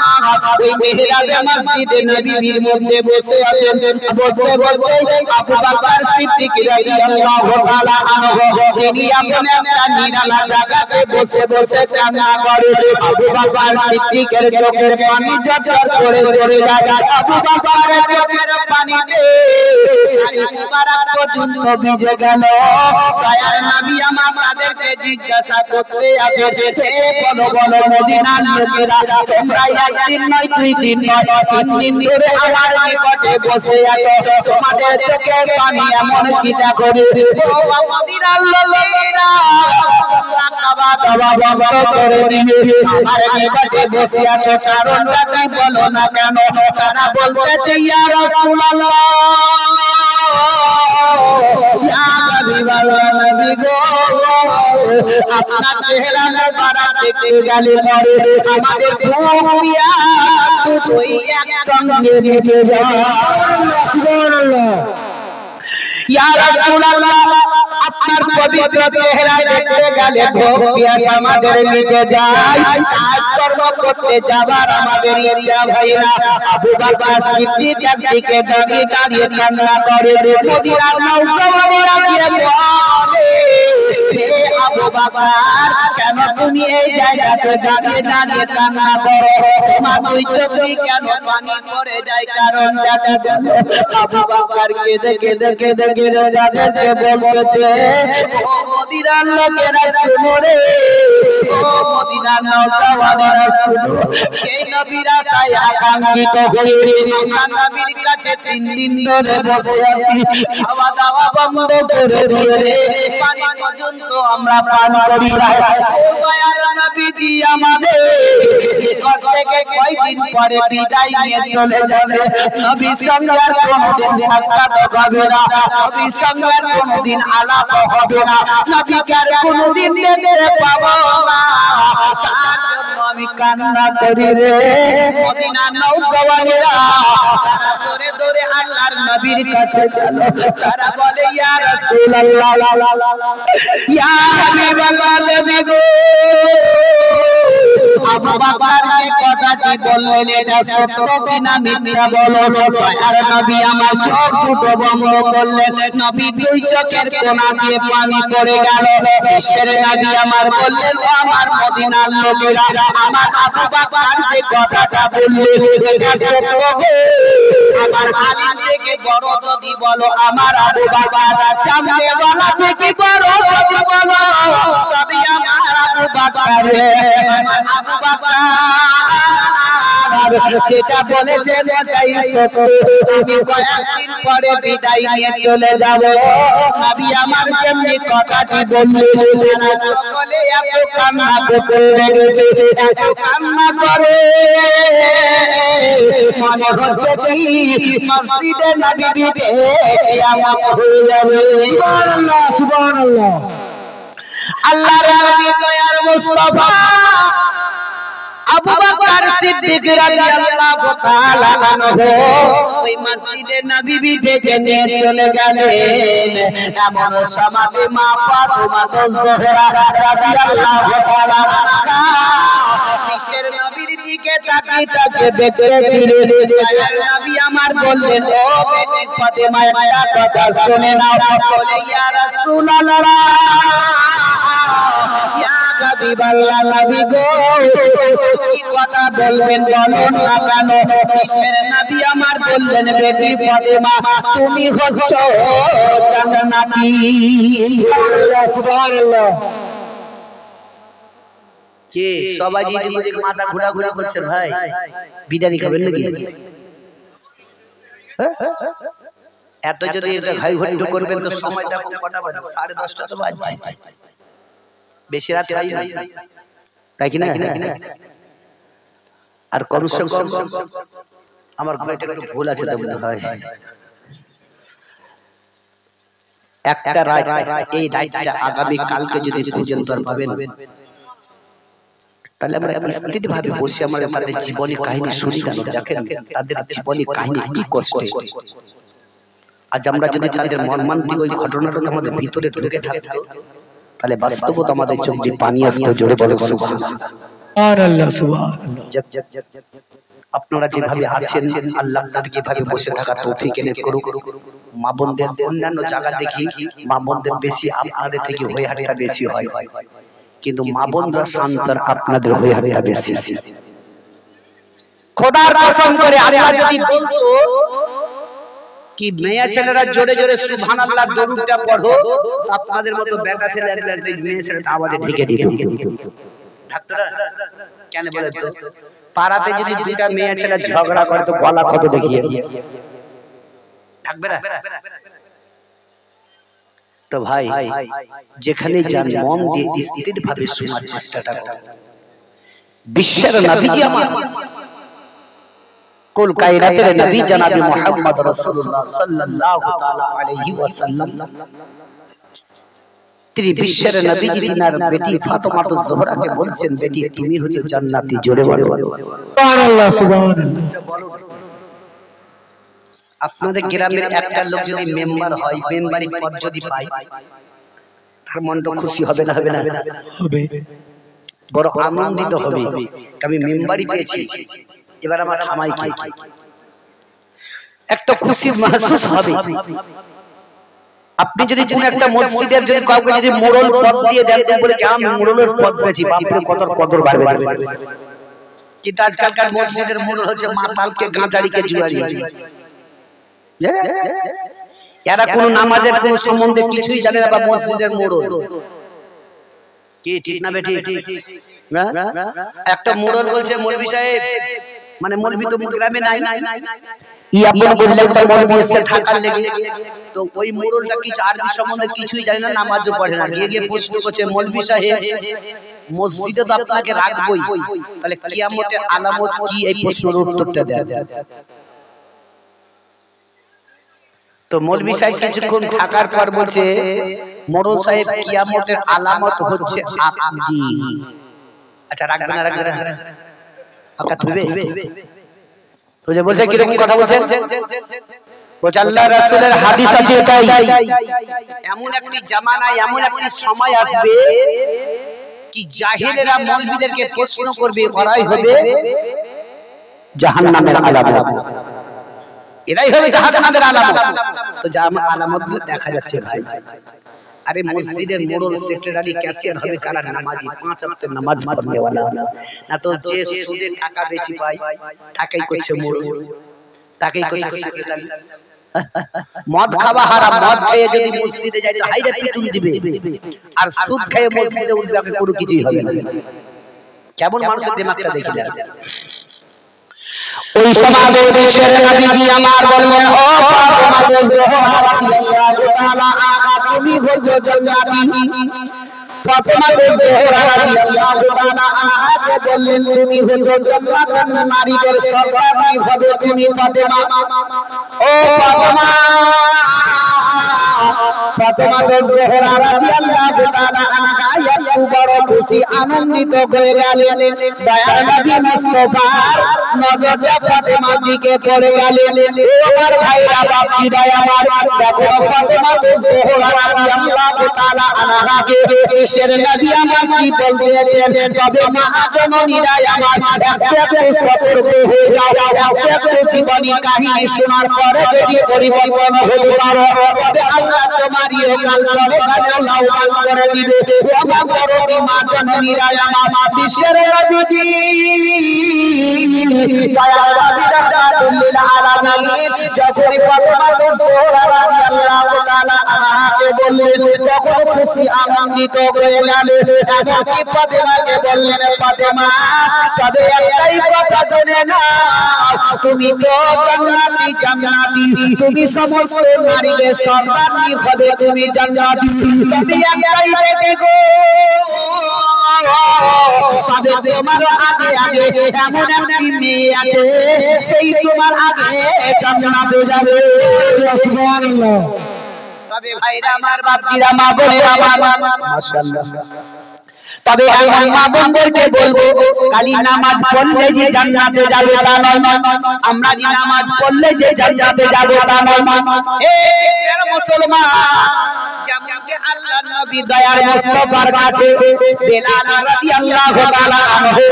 ওই মেহরাবে মসজিদে নববীর মধ্যে বসে আছেন বলতে বলতে আবু বকর সিদ্দিক রাদিয়াল্লাহু তাআলা আনহু তিনি আপনি একটা নিরালা জায়গাতে বসে বসে কান্না করে আবু বকর সিদ্দিকের চোখের পানি ঝরঝর করে ঝরে যায় আবু বকরের চোখের পানিতে দাড়ি মুবারক পর্যন্ত ভিজে গেল দয়ার নবী আমার তাদেরকে জিজ্ঞাসা করতে আছে হে বলো বলো মদিনার লোকেরা তোমরা একদিন নয় দুই দিন নয় তিন দিন ধরে আমার নিকটে বসে আছো তোমাদের চোখের পানি এমন কি দেখো ও মদিনার লোকেরা খাওয়া দাওয়া বন্ধ করে দিয়ে আমার নিকটে বসে আছো কারণটা কি বলো না কেন তারা বলতেছে ইয়া রাসূলুল্লাহ ইয়া হাবিবাল্লাহ নবী গো আপনার চেহারা মোবারক দেখতে গেলে পরে আমাদের খুব পিয়াস দুটোই একসঙ্গে মিটে যায় সুবহানাল্লাহ ইয়া রাসূলুল্লাহ আপনার পবিত্র চেহারা দেখতে গেলে খুব পিয়াস আমাদের মিটে যায় কাজকর্ম করতে যাবার আমাদের ইচ্ছা হয় না আবু বকর সিদ্দিক একদিকে দাঁড়িয়ে দাঁড়িয়ে কান্না করে মদিনার নওজওয়ানেরা গিয়ে বলে হে আবু বকর কেন তুমি এই জায়গাতে দাঁড়িয়ে দাঁড়িয়ে কান্না করো তোমার দুই চোখে কেন পানি পড়ে যায় কারণটা কি আবু বকর কেঁদে কেঁদে কেঁদে কেঁদে তাদেরকে বলতেছে ও মদিনার লোকেরা শুনো রে ও মদিনার নওজওয়ানেরা শুনো যেই নবীর আশায় আকাঙ্ক্ষিত হয়ে আমরা নবীর কাছে 3 দিন ধরে বসে আছি খাওয়া দাওয়া বন্ধ করে দিয়ে পানি পর্যন্ত আমরা পান করি না ও দয়ার নবীজি আমাদের নিকট থেকে কয়দিন পরে বিদায় নিয়ে চলে যাবে নবীর সঙ্গে আর কোনোদিন সাক্ষাৎ হবে না নবীর সঙ্গে আর কোনোদিন আলাপ হবে না নবীকে আর কোনোদিন দেখতে পাবো না তার জন্য আমি কান্না করি রে মদিনার নওজওয়ানেরা তারা দৌড়ে দৌড়ে আল্লাহর নবীর কাছে চলো তারা বলে ইয়া রাসূলুল্লাহ ইয়া হাবিবাল্লাহ নবী গো আবু বকর যে কথাটি বললেন এটা সত্য কিনা মিথ্যা বলো আর নবী আমার চোখ দুটো বন্ধ করলেন নবী দুই চোখের কোণা দিয়ে পানি পড়ে গেল বিশ্বের নবী আমার বললেন ও আমার মদিনার লোকেরা আমার আবু বকর যে কথাটা বললেন এটা সত্য আমার আলিম থেকে বড় যদি বলো আমার আবু বকর জানলে বলা থেকে বড় যদি বলো তবে আমার আবু বকর আমার আবু বকর যেটা বলেছেন ওটাই সত্য আমি কয়েকদিন পরে বিদায় নিয়ে চলে যাব নবী আমার যেমনি কথাটি বললেন তারা সকলে এত কান্না করতে লেগেছে এত কান্না করে মনে হচ্ছে কি মসজিদে নববীতে কিয়ামত হয়ে যাবে সুবহানাল্লাহ সুবহানাল্লাহ আল্লাহর নবী দয়ার মুস্তাফা আবু বকর সিদ্দিক রাদিয়াল্লাহু তাআলা আনহু ওই মসজিদে নববী থেকে নিয়ে চলে গেলেন এমন সময়ে মা ফাতেমা যোহরা রাদিয়াল্লাহু তাআলা আনহা বিশ্বের নবীর দিকে তাকিয়ে তাকিয়ে দেখতেছিলেন নবী আমার বললেন ও বেটি ফাতেমা একটা কথা শুনে নাও বলে ইয়া রাসূলুল্লাহ ইয়া হাবিবাল্লাহ নবী গো কি কথা বলবেন বলুন না কেন বিশ্বের নবী আমার বললেন বেটি ফাতেমা তুমি হচ্ছ জান্নাতি সুবহানাল্লাহ কে সবাই যে মাথা ঘোরাঘুরি করছেন ভাই বিরিয়ানি খাবেন নাকি এত যদি এটা ঘাই ঘট্ট করবেন তো সময়টা কটা বাজে 10:30 তো বাজছে বেশি রাত হয় না তাই কি না আর কমসে কম আমার ঘরেটা একটু ভুল আছে তো মনে হয় একটা রাত এই রাতটা আগামী কালকে যদি খুঁজেন তো পাবেন তাহলে আমরা স্থির ভাবে বসে আমরা তাদের জীবনী কাহিনী শুনি কেন দেখেন তাদের জীবনী কাহিনী কি কষ্টে আজ আমরা যদি তাদের মর্মান্তিক ওই ঘটনাটা আমাদের ভিতরে ঢুকে থাকতো তাহলে বাস্তবত আমাদের চোখ দিয়ে পানি আসতো জোরে বলে সুবহানাল্লাহ সুবহানাল্লাহ সুবহানাল্লাহ আপনারা যেভাবে আছেন আল্লাহ আপনাদেরকে এভাবে বসে থাকার তৌফিক এনে করুক। মা বোনদের অন্যান্য জায়গা দেখি মা বোনদের বেশি আপনাদের থেকে হয়ে হাঁটা বেশি হয়, কিন্তু মা বোনরা শান্ত আপনাদের হয়ে হাঁটা বেশি। খোদার কসম করে আল্লাহ যদি বলতো কি মেয়ে ছেলেরা জোরে জোরে সুবহানাল্লাহ দরুদটা পড়ো, আপনাদের মতো বেটা ছেলে একদম মেয়ে ছেলেটা আওয়াজে ঢেকে দিত। ডাক্তার কেন বলে তো পাড়াতে যদি দুইটা মেয়ে ছেলে ঝগড়া করে তো গলা কত দেখিয়ে থাকবে না। তো ভাই যেখানে যান মন দিয়ে স্থিরভাবে শোনার চেষ্টাটা করুন। বিশ্বের নবীজি আমার কুল কায়নাতের নবী জনাবে মুহাম্মদ রাসূলুল্লাহ সাল্লাল্লাহু তাআলা আলাইহি ওয়াসাল্লাম তিনি বিশ্বের নবীজি তিনার বেটি ফাতেমাতুজ জোহরাকে বলছেন, বেটি তুমি হচ্ছে জান্নাতি। জোরে বলো সুবহানাল্লাহ সুবহানাল্লাহ। আপনাদের গ্রামের একটা লোক যদি মেম্বার হয়, মেম্বারি পদ যদি পায়, তার মনটা খুশি হবে না? হবে না? হবে, বড় আনন্দিত হবে। আমি মেম্বারি পেয়েছি, এবার আমার খামাই কি একটা খুশি महसूस হবে। আপনি যদি কোন একটা মসজিদের যদি কাউকে যদি মোড়ল পদ দিয়ে দেন তো বলে কি আমি মোড়লের পদ পেয়েছি, বাপরে কত কদর বাড়বে। কিন্তু আজকালকার মসজিদের মোড়ল হচ্ছে মাতালকে গাঁজারিকে জুয়ারি। এরা কোন নামাজের কোন সম্বন্ধে কিছুই জানে না, বা মসজিদের মোড়ল কি ঠিক না বেটি? একটা মোড়ল বলছে মৌলভী সাহেব, মানে মৌলভী তো গ্রামে নাই, ইয়াপন বললে তো মৌলভী এসে থাকার লেগে, তো ওই মোড়লটা কিছু আরবি সম্বন্ধে কিছুই জানে না, নামাজও পড়ে না। গিয়ে গিয়ে প্রশ্ন করছে মৌলভী সাহেব মসজিদে তো আপনাকে রাখবই, তাহলে কিয়ামতের আলামত কি? এই প্রশ্নের উত্তরটা দেন। তো মৌলভী সাহেব কিছুক্ষণ থাকার পর বলছে, মোড়ল সাহেব কিয়ামতের আলামত হচ্ছে আপনি। আচ্ছা রাখবে না? রাখবে না? পাকা থুবে? তো যে বলছে কিরকম কথা বলছেন? বলছে আল্লাহর রাসূলের হাদিস আছে এটাই, এমন একটি জামানায় এমন একটি সময় আসবে কি জাহেলেরা মৌলভীদেরকে প্রশ্ন করবে, ওরাই হবে জাহান্নামের আলামত। এরাই হবে জাহান্নামের আলামত। তো আলামতগুলো দেখা যাচ্ছে ভাই। আরে মসজিদের মোড়ল সেক্রেটারি ক্যাশিয়ার হবে কারা? নামাজি, 5 ওয়াক্তের নামাজ পড়নেওয়ালা। না তো যে সুদের টাকা বেশি পায় টাকাই করছে মোড়ল, টাকাই করছে সেক্রেটারি। মদ খাওয়া হারাম, মদ খেয়ে যদি মসজিদে যায় তো হাইরে পিটুন দিবে, আর সুদ খেয়ে মসজিদে উঠবে কোনো কিছুই হবে না। কেমন মানুষের দিমাগটা দেখিলে। ওই সমাজে বিশ্বের নবীজি আমার বললেন, ও ফাতেমা জোহরা রাদিয়াল্লাহু তাআলা আনহা, তুমি হচ্ছ জান্নাতি। ফাতেমা জোহরা রাদিয়াল্লাহু তাআলা আনহাকে বললেন, তুমি হচ্ছ জান্নাতের নারীদের সর্দারি হবে তুমি ফাতেমা। ও ফাতেমা, ফাতেমা জোহরা রাদিয়াল্লাহু তাআলা আনহা একটু বড় খুশি আনন্দিত হয়ে গেলেন। দয়ার নবী মুস্তাফার নজরটা ফাতেমার দিকে পড়ে গেলেন। ও আমার ভাইরা বাপজিরা আমার, দেখো ফাতেমা জোহরা রাদিয়াল্লাহু তাআলা আনহাকে বিশ্বের নবী আমার কি বলতেছেন। তবে মা জননীরা আমার একটু একটু সতর্ক হয়ে যাও, একটু একটু জীবনী কাহিনী শোনার পরে যদি পরিবর্তন হতে পারো তবে আল্লাহ তোমার ইহকাল পরকালে লাউলাল করে দিবে। আমার বড় মা জননীরা আমার, বিশ্বের নবীজি দয়ার নবী রাহমাতুল লিল আলামিন যখন ফাতেমা জোহরা রাদিয়াল্লাহু তাআলা আনহাকে বললেন, তখন খুশি আনন্দিত হয়ে গেলেন। এমনকি ফাতেমাকে বললেন, ফাতেমা তবে একটাই কথা জেনে নাও, তুমি তো জান্নাতি, জান্নাতি, তুমি সমস্ত নারীদের সর্দারি হবে তুমি জান্নাতি। তবে একটাই বেটি গো, তবে তোমার আগে আগে এমন একটি মেয়ে আছে, সেই তোমার আগে জান্নাতে যাবে। সুবহানাল্লাহ। তবে ভাইরা আমার, বাপজিরা, মা বোনেরা আমার, মাশাআল্লাহ, তবে আমি মা বোনদেরকে বলবো, খালি নামাজ পড়লে যে জান্নাতে যাবে তা নয়। আমরা যে নামাজ পড়লে যে জান্নাতে যাবে তা নয়। এই মুসলমান, যেমন কি আল্লাহর নবী দয়ার মুস্তাফার কাছে বেলাল রাদিয়াল্লাহু তাআলা আনহু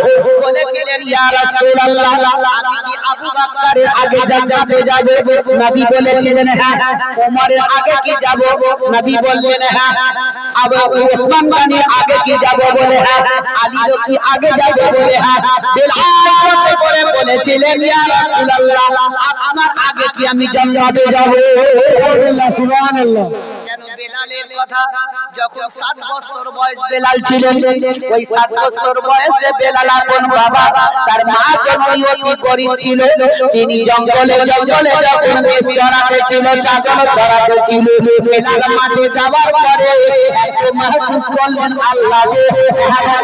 বলেছিলেন ইয়া রাসূলুল্লাহ আমি কি আবু বকরের আগে জান্নাতে যাব? নবী বলেছিলেন হ্যাঁ। ওমরের আগে কি যাব? নবী বললেন হ্যাঁ। আবু ওসমান গনির আগে কি যাব? বলে হ্যাঁ। আলীর কি আগে যাব? বলে হ্যাঁ। বেলাল করে বলেছিলেন ইয়া রাসূলুল্লাহ আপনার আগে কি আমি জান্নাতে যাব? সুবহানাল্লাহ। কেন বেলালের কথা যখন 7 বছর বয়স বেলাল ছিলেন ওই 7 বছর বয়সে বেলাল আপন বাবা তার মা জননী অতি গরীব ছিল তিনি জঙ্গলে জঙ্গলে যখন মেষ চড়াতে ছিল ছাগল চড়াতে ছিল বেলাল মাঠে যাবার পরে একটু महसूस করলেন আল্লাহ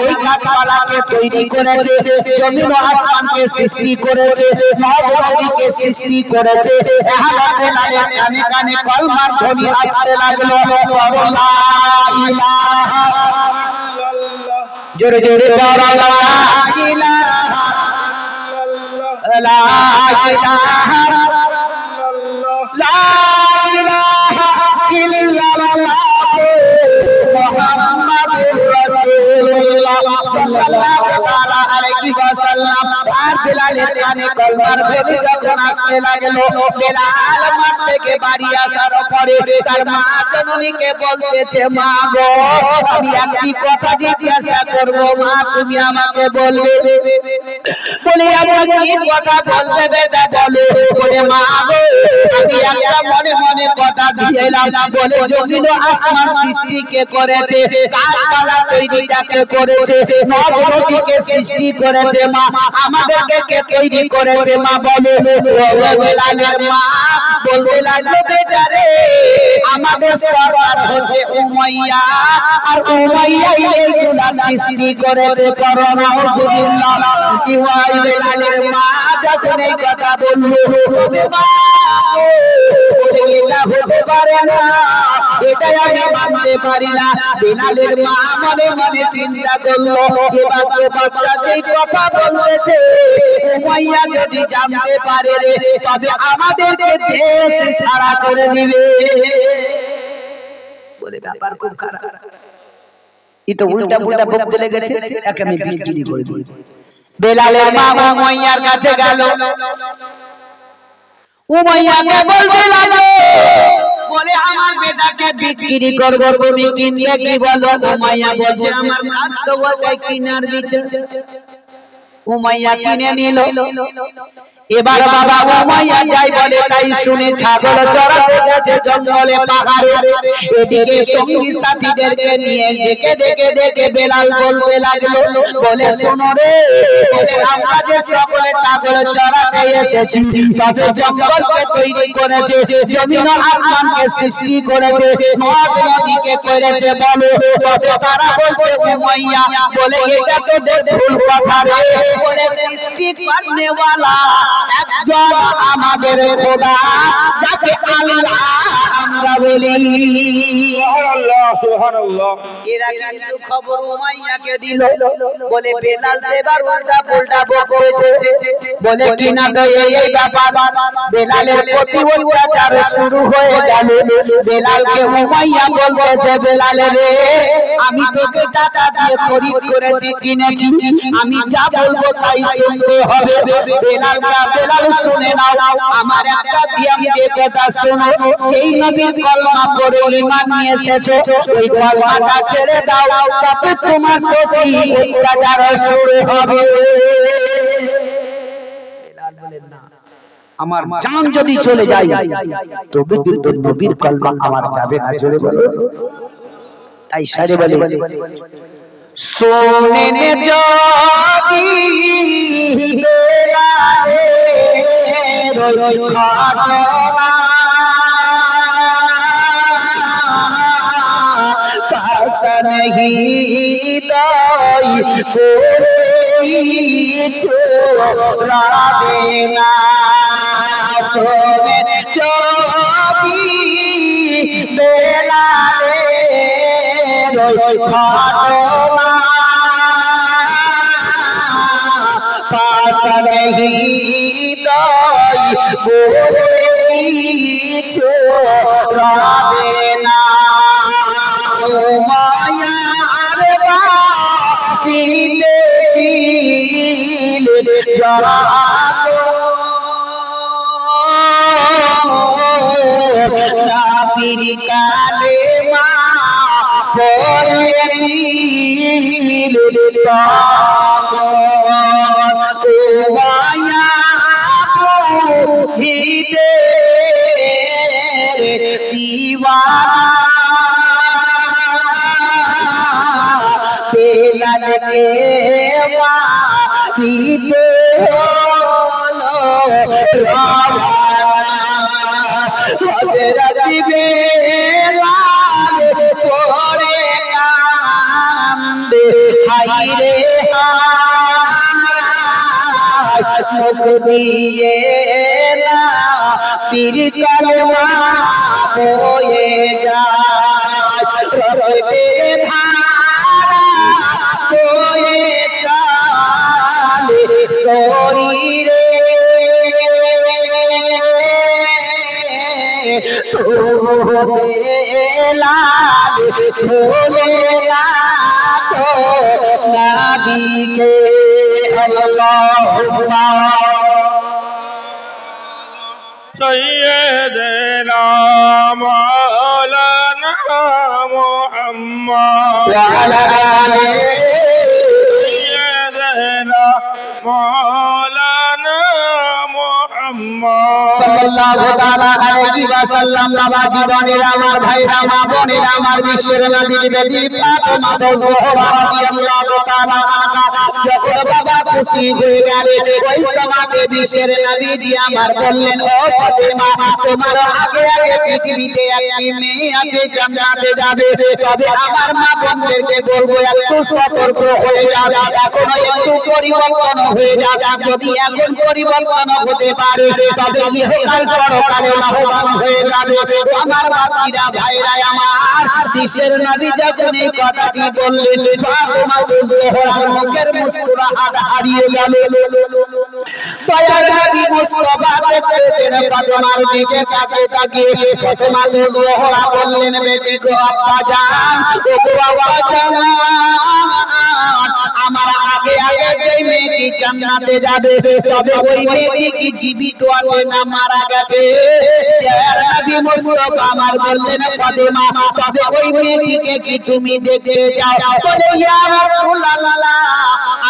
এই গাছপালাকে তৈরি করেছে জমিন ও আসমানকে সৃষ্টি করেছে নদ নদীকে সৃষ্টি করেছে এখন বেলালের কানে কানে কলমার ধ্বনি আসতে লাগলো লা ইলাহা জোরে জোরে বলো লা ইলাহা লা ইলাহা লা ইলাহা ইল্লাল্লাহ মুহাম্মাদুর রাসূলুল্লাহ সাল্লাল্লাহু আলাইহি ওয়াসাল্লাম আর বেলালের কানে কলমার ধ্বনি যখন আসতে লাগলো বেলাল মাঠ থেকে বাড়ি আসার পরে তার মা জননীকে বলতেছে মা গো আমি একটি কথা জিজ্ঞাসা করব মা তুমি আমাকে বলবে বলে এমন কি কথা বলবে বেটা বলো বলে মা গো আমি একটা মনে মনে কথা দিয়েলাম বলে জমিন ও আসমান সৃষ্টি কে করেছে গাছপালা তৈরিটা কে করেছে নদ নদীকে সৃষ্টি করেছে মা আমাদেরকে কে তৈরি করেছে মা বলো বেলালের মা বলতে লাগলো বেটা রে আমাদের সরকার হচ্ছে উমাইয়া আর উমাইয়া এইগুলা সৃষ্টি করেছে করোনা হুজুবিল্লাহ কি হয় বেলালের মা যখন এই কথা বললো মা বলে এটা হতে পারে না এটাই আমি মানতে পারি না বেলালের মা মনে মনে চিন্তা করলো এবার তো বাচ্চা যেই কথা বলতেছে উমাইয়া যদি জানতে পারে রে তবে আমাদেরকে দেশ ছাড়া করে দিবে বলে ব্যাপার খুব খারাপ এটা উল্টা উল্টা বলতে লেগেছে একে আমি বিক্রি করে দিই বেলালের মা উমাইয়ার কাছে গেল উমাইয়াকে বলতে লাগলো বলে আমার বেটাকে বিক্রি করব তুমি কিনলে কি বলো উমাইয়া বলছে আমার কাজ তো ওটাই কিনার বিচার উমাইয়া কিনে নিল এবার বাবা উমাইয়া যাই বলে তাই শুনে ছাগল চড়াতে গেছে জঙ্গলে পাহাড়ে এদিকে সঙ্গী সাথীদেরকে নিয়ে ডেকে ডেকে ডেকে বেলাল বলতে লাগলো বলে শোনো রে বলে আমরা যে সকলে ছাগল চড়াতে এসেছি তবে জঙ্গলকে তৈরি করেছে জমিন ও আসমানকে সৃষ্টি করেছে নদ নদীকে করেছে বলো তবে তারা বলছে উমাইয়া বলে এটা তো ভুল কথা রে বলে সৃষ্টি করনে वाला একজন আমাদের খোদা যাকে আল্লাহ আমরা বলি সুবহানাল্লাহ সুবহানাল্লাহ। এরা কিন্তু খবর উমাইয়াকে দিল বলে বেলাল এবার উল্টা পুল্টা বকেছে বলে কি না তো এই ব্যাপার বেলালের প্রতি অত্যাচার শুরু হয়ে গেল বেলালকে উমাইয়া বলতেছে বেলাল রে আমি তোকে টাকা দিয়ে খরিদ করেছি কিনেছি আমি যা বলবো তাই শুনতে হবে বেলাল শুনে নাও আমার একটা দিয়ে কথা শোনো যেই নবীর কলমা পড়ে ঈমান নিয়ে এসেছো ওই কলমাটা ছেড়ে দাও তবে তোমার প্রতি অত্যাচার শুরু হবে বেলাল বলেন না আমার জান যদি চলে যায় তবে কিন্তু নবীর কলমা আমার যাবে না জোরে বলো তাই সারে বলে সোনে নে যদি বেলালের ঘটনা পাস नहीं দাই করে কিছু রাবে না সোনে যদি বেলালের ঘটনা পাস नहीं দাই করে কিছু রাবে না নবীর কালেমা পড়েছিল ও মায়া বুঝিতে দিওয়ানা বেলালকে মারিতে হলো হযরত বেলাল পড়ে কান্দে হায়রে হায় মুখ দিয়ে না পীর কালেমা বয়ে যায় রক্তের ধারা বয়ে চলে শরীরে বেলাল ভুলে রাখো নবীকে আল্লাহুম্মা سيدنا مولانا محمد وعلى آله سيدنا مولانا محمد সাল্লাল্লাহু তাআলা আলাইহি ওয়াসাল্লাম। বাবা জীবনের আমার ভাইরা মা বোনেরা আমার বিশ্বের নবীর বেটি ফাতেমা জোহরা রাদিয়াল্লাহু তাআলা আনহা যখন বাবা খুশি হয়ে গেলেন ওই সময়তে বিশ্বের নবী আমার বললেন ও ফাতেমা তোমার আগে আগে পৃথিবীতে একটি মেয়ে আছে জান্নাতে যাবে তবে আমার মা বোনদেরকে বলবো একটু সতর্ক হয়ে যাও এখনো একটু পরিবর্তন হয়ে যাও যদি এখন পরিবর্তন হতে পারে তবে ইহকাল পরকালে লাভবান হয়ে যাবে। আমার বাপিরা ভাইরা আমার বিশ্বের নবী যখন এই কথাটি বললেন ফাতেমা জোহরার মুখের মুস্কুরাহাত হারিয়ে গেল। দয়ার নবী মুস্তাফা দেখতেছেন ফাতেমার দিকে তাকিয়ে ফাতেমা জোহরা বললেন বেটি গো আব্বা জান ও গো আব্বা জান আমার আগে আগে যে মেয়েটি জান্নাতে যাবে তবে ওই মেয়েটি কি জীবিত আছে না মারা গেছে? দয়ার নবী মুস্তাফা আমার বললেন ফাতেমা তবে ওই মেয়েটিকে কি তুমি দেখতে যাও? বলে ইয়া রাসূলুল্লাহ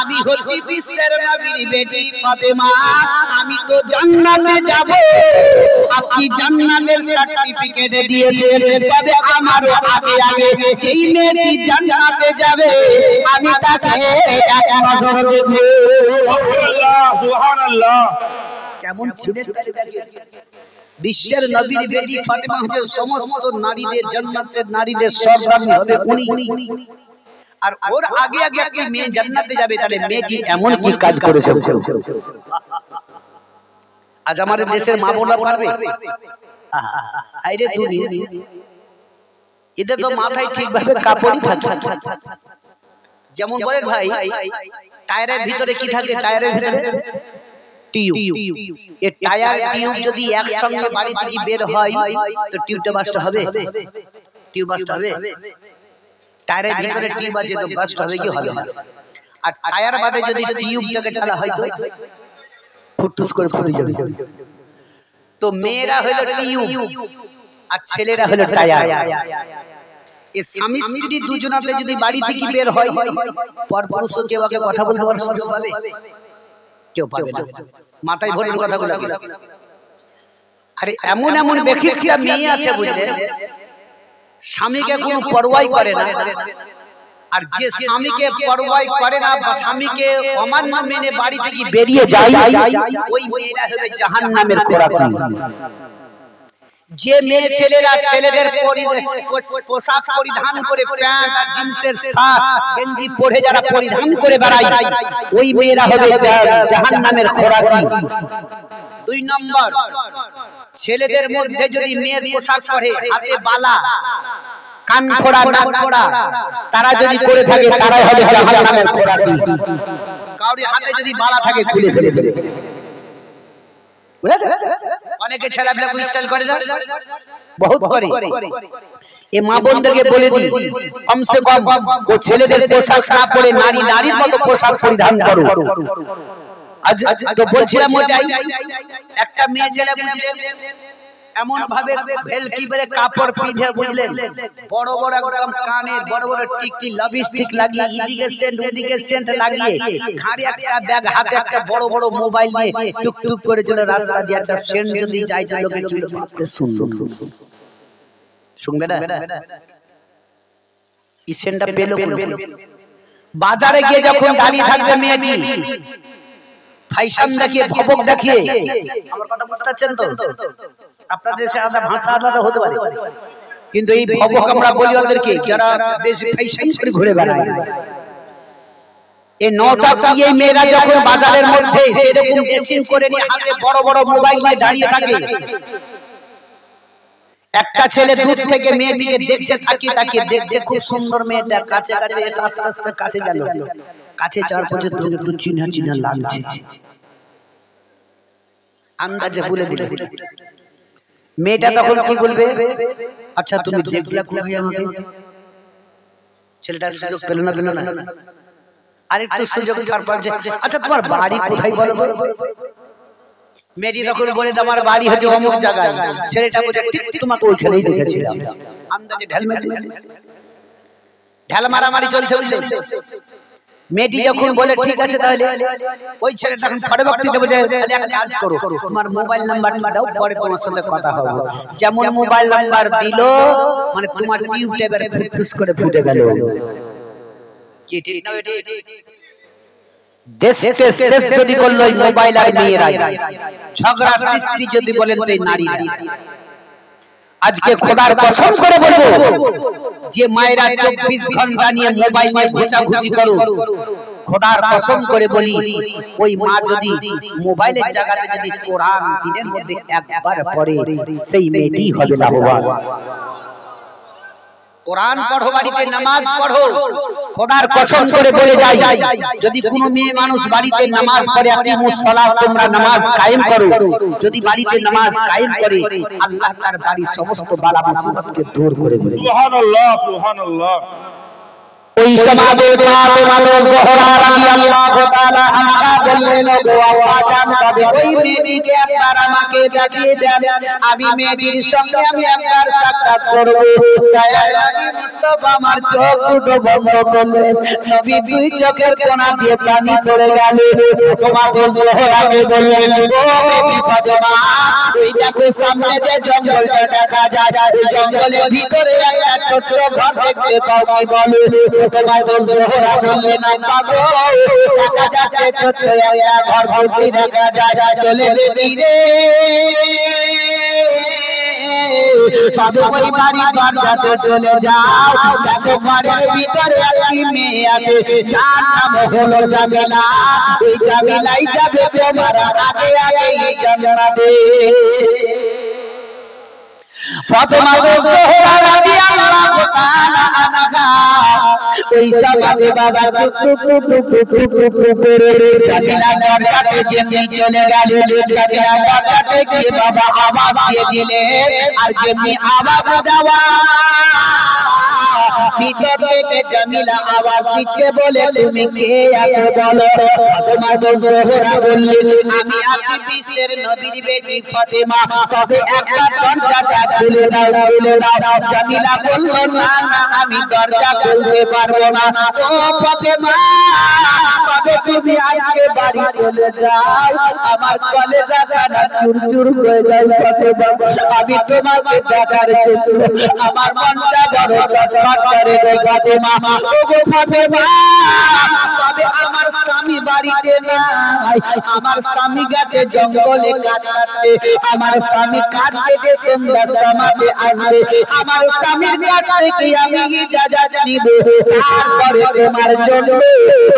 আমি হচ্ছি বিশ্বের নবীর বেটি ফাতেমা আমি তো জান্নাতে যাব। আপনি জান্নাতের সার্টিফিকেট দিয়েছেন তবে আমারও আগে আগে যেই মেয়েটি জান্নাতে যাবে আমি তাকে এক নজর দেখব। সুবহানাল্লাহ কেমন ছিলেন বিশ্বের নবীর বেটি ফাতেমা হচ্ছে সমস্ত নারীদের জান্নাতের নারীদের সর্দার হবে উনি। আর ওর আগে আগে একটা মেয়ে জান্নাতে যাবে তাহলে মেয়েটি এমন কি কাজ করেছে? আজ আমাদের দেশের মা বোনরা পারবে? আইরে দুনিয়া এদের তো মাথায় ঠিকভাবে কাপড়ই থাকে। যেমন বলেন ভাই টায়ারের ভিতরে কি থাকে? টায়ারের ভিতরে টিউব। এই টায়ার টিউব যদি একসঙ্গে বাড়ি থেকে বের হয় তো টিউবটা বাস্ট হবে? টিউব বাস্ট হবে? টায়ারের ভিতরে টিউব আছে তো বাস্ট হবে কি হবে না? আর টায়ার বাদে যদি টিউবটাকে চালা হয় তো ফুটফুস করে ফুটে যাবে। তো মেয়েরা হলো টিউব আর ছেলেরা হলো টায়ার। এই স্বামী স্ত্রী দুজনাতে যদি বাড়ি থেকে বের হয় পরপুরুষ কেউ আগে কথা বলতে পারবে? কেউ পাবে না। মাথায় ভরেন কথাগুলো। আরে এমন এমন বেখিস্তা মেয়ে আছে বুঝলেন স্বামীকে কোনো পরোয়াই করে না। আর যে স্বামীকে পরোয়াই করে না বা স্বামীকে অমান্য মেনে বাড়ি থেকে বেরিয়ে যায় ওই মেয়েরা হবে জাহান্নামের খোরাকি। যে মেয়ে ছেলেরা ছেলেদের পোশাক পরিধান করে প্যান্ট আর জিন্সের শার্ট গেঞ্জি পরে যারা পরিধান করে বেড়ায় ওই মেয়েরা হবে জাহান্নামের খোরাকি। 2 নম্বর ছেলেদের মধ্যে যদি মেয়ের পোশাক পরে হাতে বালা কান ফোড়া নাক ফোড়া তারা যদি করে থাকে তারাই হবে জাহান্নামের খোরাকি। কাউরি হাতে যদি বালা থাকে খুলে ফেলে দেবে। অনেকে ছেলেপেলেকে স্টাইল করে না বহুত করে। এ মা বোনদেরকে বলে দিই কমসে কম ও ছেলেদের পোশাক না পরে নারীর মতো পোশাক পরিধান করো। আজ তো বলছিলাম ওটাই, একটা মেয়ে ছেলে বুঝলেন এমন ভাবে ভেলকি বেড়ে কাপড় পিঁধে বুঝলেন, বড় বড় একদম কানে বড় বড় টিকটি লিপস্টিক লাগিয়ে এদিকে সেন্ট ওদিকে সেন্ট লাগিয়ে ঘাড়ে একটা ব্যাগ হাতে একটা বড় বড় মোবাইল নিয়ে টুকটুক করে চলে রাস্তা দিয়ে যাচ্ছে। সেন্ট যদি যায় তো লোকে কি বাপরে শুনবে না? এই সেন্টটা পেলো কোন? বাজারে গিয়ে যখন দাঁড়িয়ে থাকবে মেয়েটি ফ্যাশন দেখিয়ে ভবক দেখিয়ে, আমার কথা বুঝতে পারছেন তো? আপনাদের দেশে আলাদা ভাষা আলাদা হতে পারে, কিন্তু এই ভবক আমরা বলি ওদেরকে যারা বেশি ফ্যাশন করে ঘুরে বেড়ায়। এই নটা দিয়ে মেয়েরা যখন বাজারের মধ্যে সেরকম ড্রেসিং করে নিয়ে হাতে বড় বড় মোবাইল নিয়ে দাঁড়িয়ে থাকে, একটা ছেলে দূর থেকে মেয়েটিকে দেখছে, তাকিয়ে তাকিয়ে দেখতে খুব সুন্দর মেয়েটা, কাছে কাছে আস্তে আস্তে কাছে গেল, কাছে যাওয়ার পর একটু চিহ্না চিহ্না লাগছে, আন্দাজে বলে দিল। মেয়েটা তখন কি বলবে? আচ্ছা তুমি দেখলা কোথায় আমাকে? ছেলেটা সুযোগ পেল না, পেল না, আরেকটু সুযোগ তারপর যে আচ্ছা তোমার বাড়ি কোথায় বলো? মেয়েটি তখন বলে আমার বাড়ি হচ্ছে অমুক জায়গায়। ছেলেটা বলে ঠিক তোমাকে ওইখানেই দেখেছিলাম। আন্দাজে ঢেল মারামারি চলছে। মেয়েটি যখন বলে ঠিক আছে তাহলে ওই ছেলেটা এখন ফটো বাক্তি দেবো, তাহলে এক কাজ করো তোমার মোবাইল নাম্বারটা দাও, পরে তোমার সাথে কথা হবে। যেমন মোবাইল নাম্বার দিল মানে তোমার টিউবলের ফুটফুস করে ফুটে গেল। কি ঠিক না বেটি? দেশকে শেষ যদি করলো মোবাইল আর মেয়েরাই, ঝগড়া সৃষ্টি যদি বলেন তো নারীরা। আজকে খোদার কসম করে বলবো যে মায়েরা 24 ঘন্টা নিয়ে মোবাইল নিয়ে ঘোচাঘুচি করো, খোদার কসম করে বলি ওই মা যদি মোবাইলের জায়গাতে যদি কোরআন দিনের মধ্যে একবার পড়ে সেই মেয়েটি হবে লাভবান। কোরআন পড়ো, বাড়িতে নামাজ পড়ো। খোদার কসম করে বলে যাই যদি কোনো মেয়ে মানুষ বাড়িতে নামাজ পড়ে, আকিমুস সালাত তোমরা নামাজ কায়েম করো, যদি বাড়িতে নামাজ কায়েম করে আল্লাহ তার বাড়ির সমস্ত বালা মুসিবতকে দূর করে দেবে। সুবহানাল্লাহ, সুবহানাল্লাহ। ওই সমাজে ফাতেমা জোহরা রাদিয়াল্লাহু তাআলা আনহা বললেন, গো আব্বা জান তবে ওই মেয়েটিকে একবার আমাকে দেখিয়ে দেন, আমি মেয়েটির সঙ্গে আমি একবার সাক্ষাৎ করব। দয়ার নবী মুস্তাফা আমার চোখ দুটো বন্ধ করলেন, নবী দুই চোখের কোণা দিয়ে পানি পড়ে গেল। ফাতেমা জোহরাকে বললেন, ও বেবি ফাতেমা, ওই দেখো সামনে যে জঙ্গলটা দেখা যায়, ওই জঙ্গলের ভিতরে একটা ছোট ঘর দেখতে পাও কি বলো? তোমার তো জোহরা বললে না পাগল, দেখা যাচ্ছে ছোট একটা ঘর ভর্তি দেখা যায়, চলে রে তবে ওই বাড়ি দরজাতে চলে যাও, দেখো ঘরের ভিতরে একটি মেয়ে আছে, যার নাম হলো জামিলা। ওই জামিলাই যাবে তোমার আগে আগে জান্নাতে। ফাতেমা জোহরা রাদিয়াল্লাহু তাআলা আনহা ওই সময় বাবা টুক টুক টুক টুক টুক করে জামিলা দরজাতে যেমনি চলে গেল, জামিলা দরজাতে গিয়ে বাবা আওয়াজ দিয়ে দিলে, আর যেমনি আওয়াজ দেওয়া ভিতর থেকে জামিলা আওয়াজ দিচ্ছে বলে তুমি কে আছো বলো? ফাতেমা জোহরা বললেন, আমি আছি বিশ্বের নবীর বেটি ফাতেমা, তবে একটা দরজাটা খুলে দাও, খুলে দাও। জামিলা বলল, না না আমি দরজা খুলতে পারবো না। ও ফাতেমা, তবে তুমি আজকে বাড়ি চলে যাও, আমার কলেজাটা চুরচুর হয়ে যায় ফাতেমা, আমি তোমাকে দেখার জন্য আমার মনটা বড় ছটফট করে গো ফাতেমা। ও গো ফাতেমা, তবে আমার স্বামী বাড়িতে নাই, আমার স্বামী গেছে জঙ্গলে কাঠ কাটতে, আমার স্বামী কাঠ কেটে সন্ধ্যা সমাতে আসবে, আমার স্বামীর কাছ থেকে আমি ইজাজত নিব, তারপরে তোমার জন্য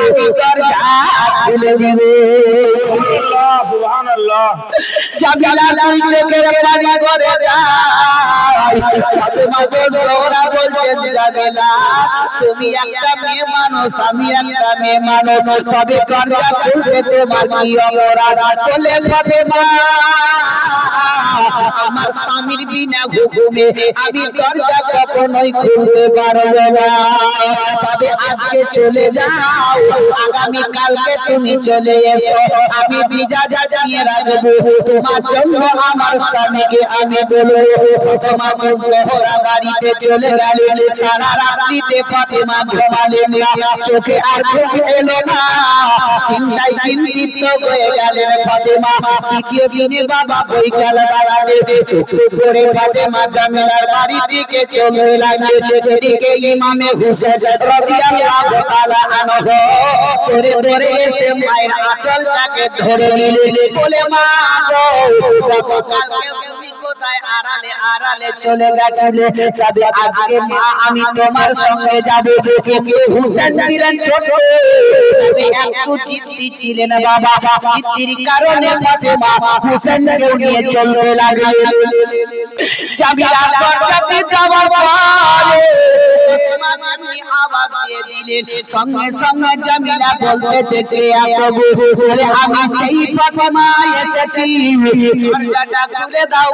আমি দরজা খুলে দিব। সুবহানাল্লাহ, সুবহানাল্লাহ জামিলা দুই চোখের পানি করে যায় ফাতেমা জোহরা বলছেন জামিলা তুমি একটা মেয়ে মানুষ আমি একটা মেয়ে মানুষ তবে দরজা খুলতে তোমার কি অপরাধ বলে ফাতেমা আমার স্বামীর বিনা হুকুমে আমি দরজা কখনোই খুলতে পারবো না তবে আজকে চলে যাও আগামী কালকে তুমি চলে এসো আমি ভিজা জানিয়ে রাখবো তোমার জন্য আমার স্বামীকে আমি বলবো তোমার জোহরা বাড়িতে চলে গেল সারা রাত্রিতে ফাতেমা ঘুমালেন না চোখে আর ঘুম এলো না চিন্তায় চিন্তিত হয়ে গেলেন ফাতেমা দ্বিতীয় দিনে বাবা বৈকাল বেলাতে টুকটুক করে ফাতেমা জামিলার বাড়ি দিকে চলতে লাগলেন এদিকে ইমামে হুসেন রাদিয়াল্লাহু তাআলা আনহু ধরে ধরে এসে মায়ের আঁচলটাকে ধরে নিলেন বলে মা গো গতকালকে তুমি কোথায় আড়ালে আড়ালে চলে গেছিলে তবে আজকে মা আমি তোমার সঙ্গে যাব কিন্তু হুসেন ছিলেন ছোট তবে একটু জিদ্দি ছিলেন বাবা জিদ্দির কারণে ফাতেমা হুসেনকে নিয়ে চলতে লাগলেন জামিলা দরজাতে যাওয়ার পরে ফাতেমা যেমনি আওয়াজ দিয়ে দিলেন সঙ্গে সঙ্গে জামিলা বলতেছে কে আছো গো বলে আমি সেই ফাতেমা এসেছি দরজাটা খুলে দাও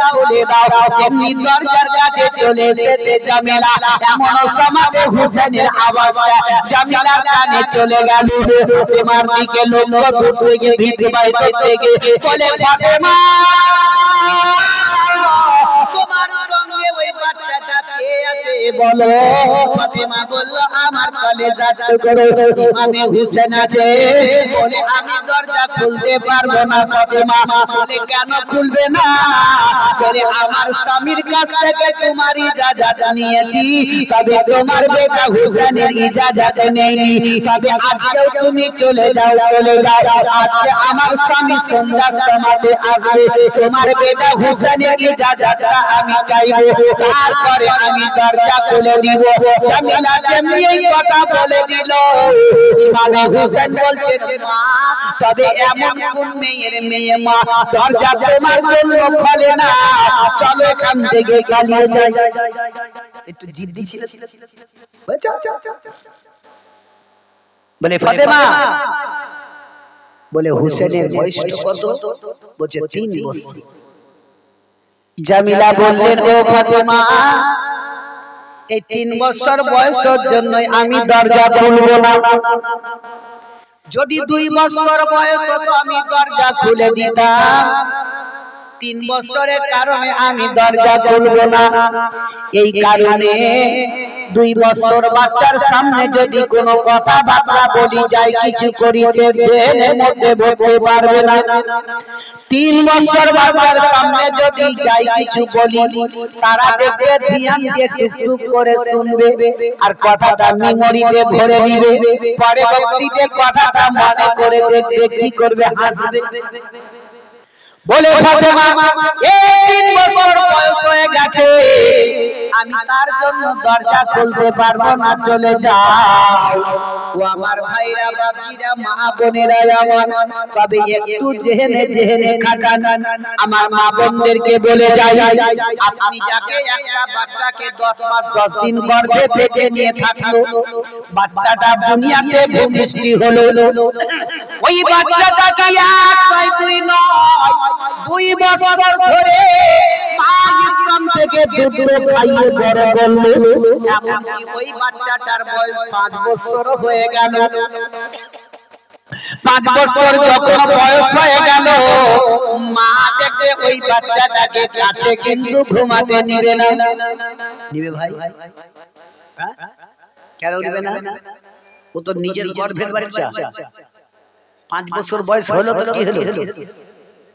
যেমনি দরজার কাছে চলে এসেছে জামিলা এমন সময় হুসেনের আওয়াজটা জামিলার কানে চলে গেল ফাতেমার দিকে লক্ষ্য করতে গিয়ে ভীত বাইরে থেকে বলে ফাতেমা তোমার সঙ্গে ওই বাচ্চাটা কে আছে বলো ফাতেমা বলল আমার কলেজার টুকরো ইমামে হুসেন আছে বলে আমি দরজা খুলতে পারবো না ফাতেমা বলে কেন খুলবে না বলে আমার স্বামীর কাছ থেকে তোমার ইজাজত নিয়েছি তবে তোমার বেটা হুসেনের ইজাজত নেইনি তবে আজকেও তুমি চলে যাও আজকে আমার স্বামী সন্ধ্যার সময়তে আসবে তোমার বেটা হুসেনের ইজাজতটা আমি চাইবো তারপরে আমি দরজা খুলে দিব জামিলা যেমনি এই কথা বলে দিল ইমামে হুসেন বলছে মা তবে এমন কোন মেয়ের মেয়ে মা দরজা তোমার জন্য খোলে না চলো এখান থেকে পালিয়ে যাই একটু জিদ্দি ছিল বলে ফাতেমা বলে হুসেনের বয়স কত বলছে 3 বছর জামিলা বললেন ও ফাতেমা এই 3 বছর বয়সের জন্য আমি দরজা খুলবো না যদি 2 বছর বয়স হতো আমি দরজা খুলে দিতাম 3 বছরের কারণে আমি দরজা খুলবো না এই কারণে 2 বছর বাচ্চার সামনে যদি কোনো কথা বার্তা বলি যায় কিছু করিছে দেহের মধ্যে বলতে পারবে না 3 বছর বাচ্চার সামনে যদি যাই কিছু বলি তারা দেখবে ধ্যান দিয়ে টুকটুক করে শুনবে আর কথাটা মেমোরিতে ভরে দিবে পরবর্তীতে কথাটা মনে করে দেখবে কি করবে হাসবে বলে ফাতেমা এই 3 বছর বয়স হয়ে গেছে আমি তার জন্য দরজা খুলতে পারবো না চলে যাও ও আমার ভাইরা বাপজিরা মা বোনেরা আমার তবে একটু জেহেনে খাটান আমার মা বোনদেরকে বলে যাই আপনি যাকে একটা বাচ্চাকে 10 মাস 10 দিন গর্ভে পেটে নিয়ে থাকলো বাচ্চাটা দুনিয়াতে ভূমিষ্ঠ হলো ওই বাচ্চাটাকে এক 2 নয় 2 বছর ধরে মা ইসলাম থেকে দুধ খাইয়ে বড় করলো এমনকি ওই বাচ্চাটার বয়স 5 বছর হয়ে গেল 5 বছর যখন বয়স হয়ে গেল মা দেখে ওই বাচ্চাটাকে কাছে কিন্তু ঘুমাতে নিবে না নিবে ভাই হ্যাঁ কেন নিবে না ও তো নিজের গর্ভের বাচ্চা 5 বছর বয়স হলো তো কি হলো